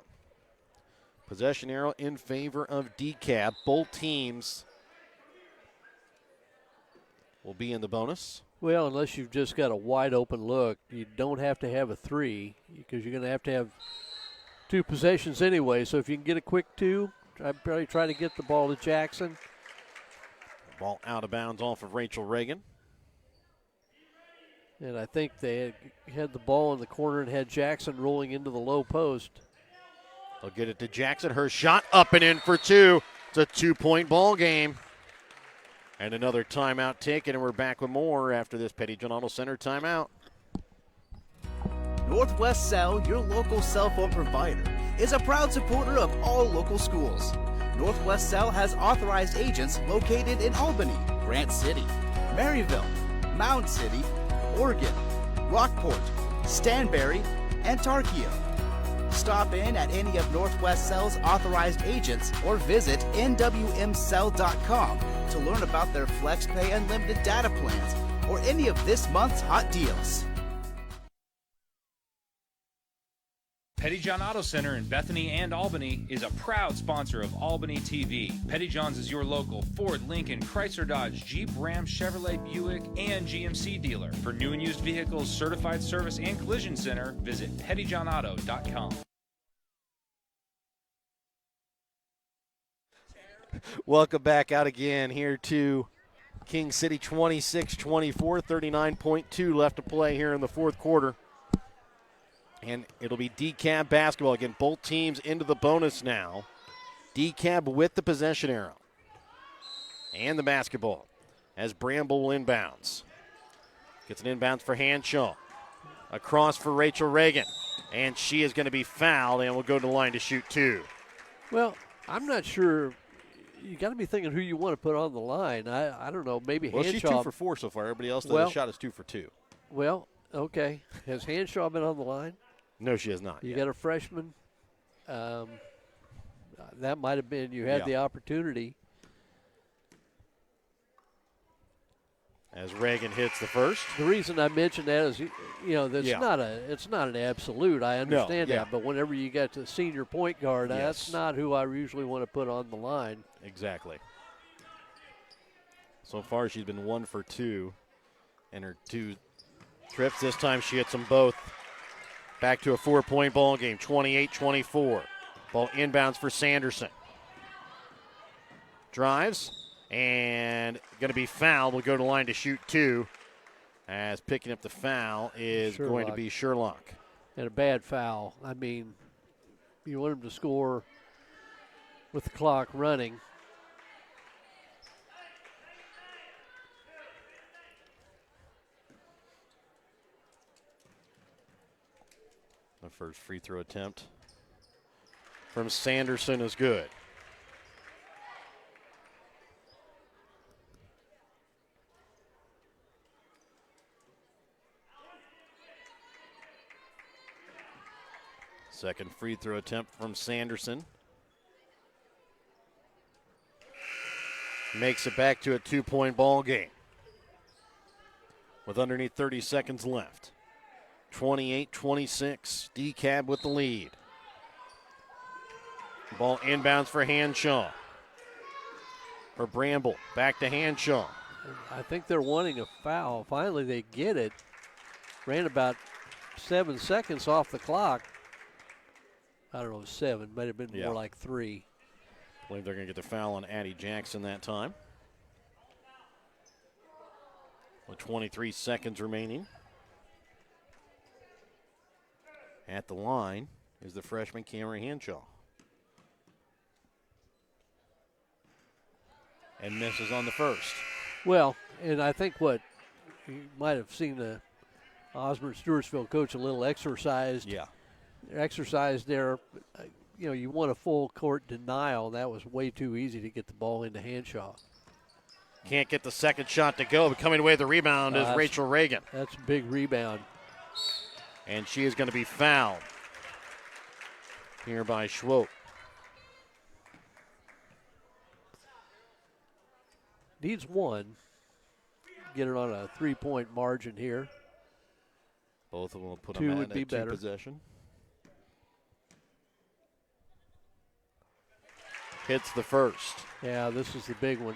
Possession arrow in favor of Dekalb. Both teams will be in the bonus. Well, unless you've just got a wide open look, you don't have to have a 3 because you're going to have 2 possessions anyway. So if you can get a quick 2, I'd probably try to get the ball to Jackson. Ball out of bounds off of Rachel Reagan. And I think they had the ball in the corner and had Jackson rolling into the low post. They'll get it to Jackson. Her shot up and in for 2. It's a 2-point ball game. And another timeout taken, and we're back with more after this Petty John Auto Center timeout. Northwest Cell, your local cell phone provider, is a proud supporter of all local schools. Northwest Cell has authorized agents located in Albany, Grant City, Maryville, Mound City, Oregon, Rockport, Stanberry, and Tarkio. Stop in at any of Northwest Cell's authorized agents or visit nwmcell.com to learn about their FlexPay unlimited data plans or any of this month's hot deals. Petty John Auto Center in Bethany and Albany is a proud sponsor of Albany TV. Petty John's is your local Ford, Lincoln, Chrysler, Dodge, Jeep, Ram, Chevrolet, Buick, and GMC dealer. For new and used vehicles, certified service, and collision center, visit pettyjohnauto.com. Welcome back out again here to King City. 26-24, 39.2 left to play here in the fourth quarter. And it'll be Dekalb basketball. Again, both teams into the bonus now. Dekalb with the possession arrow. And the basketball as Bramble will inbounds. Gets an inbounds for Hanshaw. Across for Rachel Reagan. And she is going to be fouled and will go to the line to shoot 2. Well, I'm not sure. You got to be thinking who you want to put on the line. I don't know. Maybe Well, Hanshaw. she's 2 for 4 so far. Everybody else that has shot is 2 for 2. Well, okay. Has Hanshaw been on the line? No, she has not. You yet. got a freshman. That might have been. You had the opportunity. As Reagan hits the first. The reason I mentioned that is, it's not an absolute. I understand that, but whenever you get to senior point guard, that's not who I usually want to put on the line. Exactly. So far, she's been 1 for 2 in her 2 trips. This time, she hits them both. Back to a 4-point ball game, 28-24. Ball inbounds for Sanderson. Drives and going to be fouled. Will go to the line to shoot 2. As picking up the foul is going to be Sherlock. And a bad foul. I mean, you want him to score with the clock running. The first free throw attempt from Sanderson is good. Second free throw attempt from Sanderson. Makes it back to a 2-point ball game. with underneath 30 seconds left. 28-26, Dekalb with the lead. Ball inbounds for Hanshaw. For Bramble, back to Hanshaw. I think they're wanting a foul. Finally, they get it. Ran about 7 seconds off the clock. I don't know, 7. Might have been more like 3. I believe they're going to get the foul on Addie Jackson that time. With 23 seconds remaining. At the line is the freshman Cameron Hanshaw. And misses on the first. Well, and I think what you might have seen the Osborn Stewartsville coach a little exercised. Yeah. Exercised there. You want a full court denial. That was way too easy to get the ball into Hanshaw. Can't get the second shot to go, but coming away with the rebound is Rachel Reagan. That's a big rebound. And she is going to be fouled here by Schwope. Needs 1. Get it on a 3-point margin here. Both of them will put 2 them would at be a 2 better. possession. Hits the first. Yeah, this is the big one.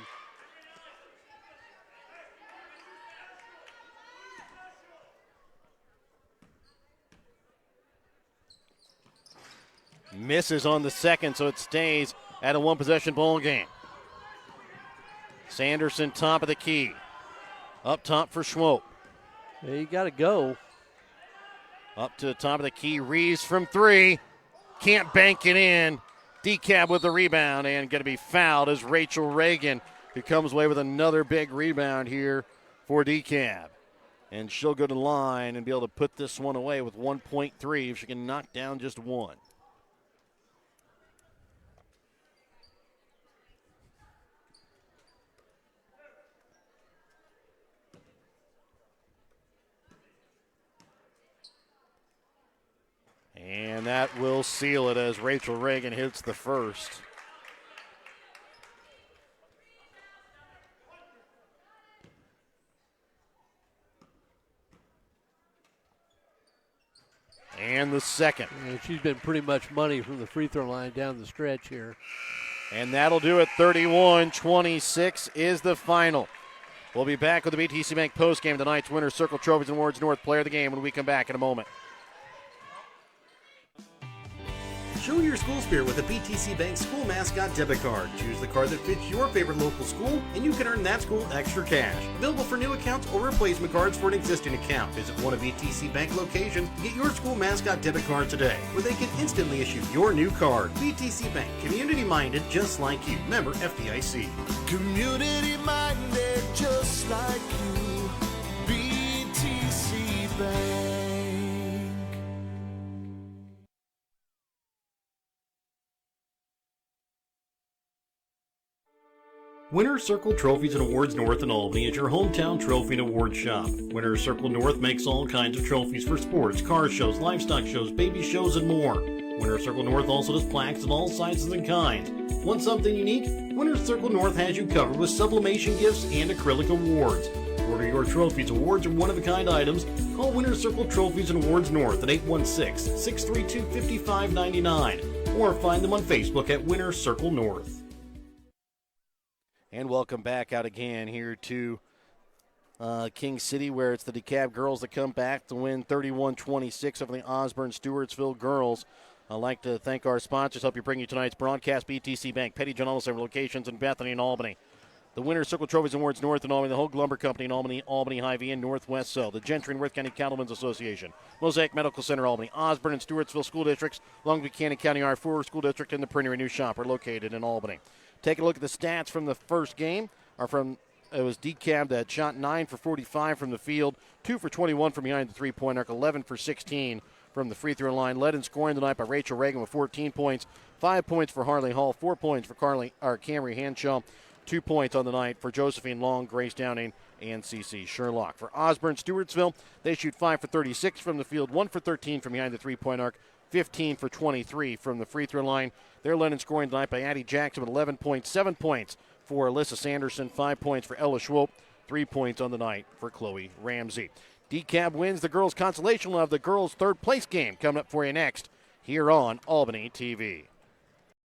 Misses on the second, so it stays at a 1-possession ball game. Sanderson, top of the key. Up top for Schwope. Yeah, you got to go. Up to the top of the key. Reeves from 3. Can't bank it in. Dekalb with the rebound and going to be fouled as Rachel Reagan, who comes away with another big rebound here for Dekalb. And she'll go to the line and be able to put this one away with 1.3 if she can knock down just 1. And that will seal it as Rachel Reagan hits the first. And the second. And she's been pretty much money from the free throw line down the stretch here. And that'll do it. 31-26 is the final. We'll be back with the BTC Bank postgame, tonight's Winter Circle Trophies and Awards North Player of the Game when we come back in a moment. Show your school spirit with a BTC Bank school mascot debit card. Choose the card that fits your favorite local school, and you can earn that school extra cash. Available for new accounts or replacement cards for an existing account. Visit one of BTC Bank locations and get your school mascot debit card today, where they can instantly issue your new card. BTC Bank, community-minded just like you. Member FDIC. Community-minded just like you. BTC Bank. Winter Circle Trophies and Awards North in Albany is your hometown trophy and award shop. Winter Circle North makes all kinds of trophies for sports, car shows, livestock shows, baby shows, and more. Winter Circle North also does plaques of all sizes and kinds. Want something unique? Winter Circle North has you covered with sublimation gifts and acrylic awards. To order your trophies, awards, or one-of-a-kind items, call Winter Circle Trophies and Awards North at 816-632-5599 or find them on Facebook at Winter Circle North. And welcome back out again here to King City, where it's the Dekalb girls that come back to win 31-26 over the Osborn Stewartsville girls. I'd like to thank our sponsors, help you bring you tonight's broadcast, BTC Bank, Petty John Center locations in Bethany and Albany. The Winter Circle Trophies and Awards North in Albany, the Hogue Lumber Company in Albany, Albany Hy-Vee, and Northwest Cell, the Gentry and Worth County Cattlemen's Association, Mosaic Medical Center Albany, Osborn and Stewartsville School Districts, Long Buchanan County R4 School District, and the Printer and New Shop are located in Albany. Take a look at the stats from the first game. It was Dekalb that shot 9 for 45 from the field, 2 for 21 from behind the three-point arc, 11 for 16 from the free throw line. Led in scoring tonight by Rachel Reagan with 14 points, 5 points for Harley Hall, 4 points for Camry Hanshaw, 2 points on the night for Josephine Long, Grace Downing, and CC Sherlock. For Osborn Stewartsville, they shoot 5 for 36 from the field, 1 for 13 from behind the three-point arc, 15 for 23 from the free throw line. They're led in scoring tonight by Addie Jackson with 11 points, 7 points for Alyssa Sanderson, 5 points for Ella Schwope, 3 points on the night for Chloe Ramsey. Dekalb wins the girls' consolation. We'll have the girls' third place game coming up for you next here on Albany TV.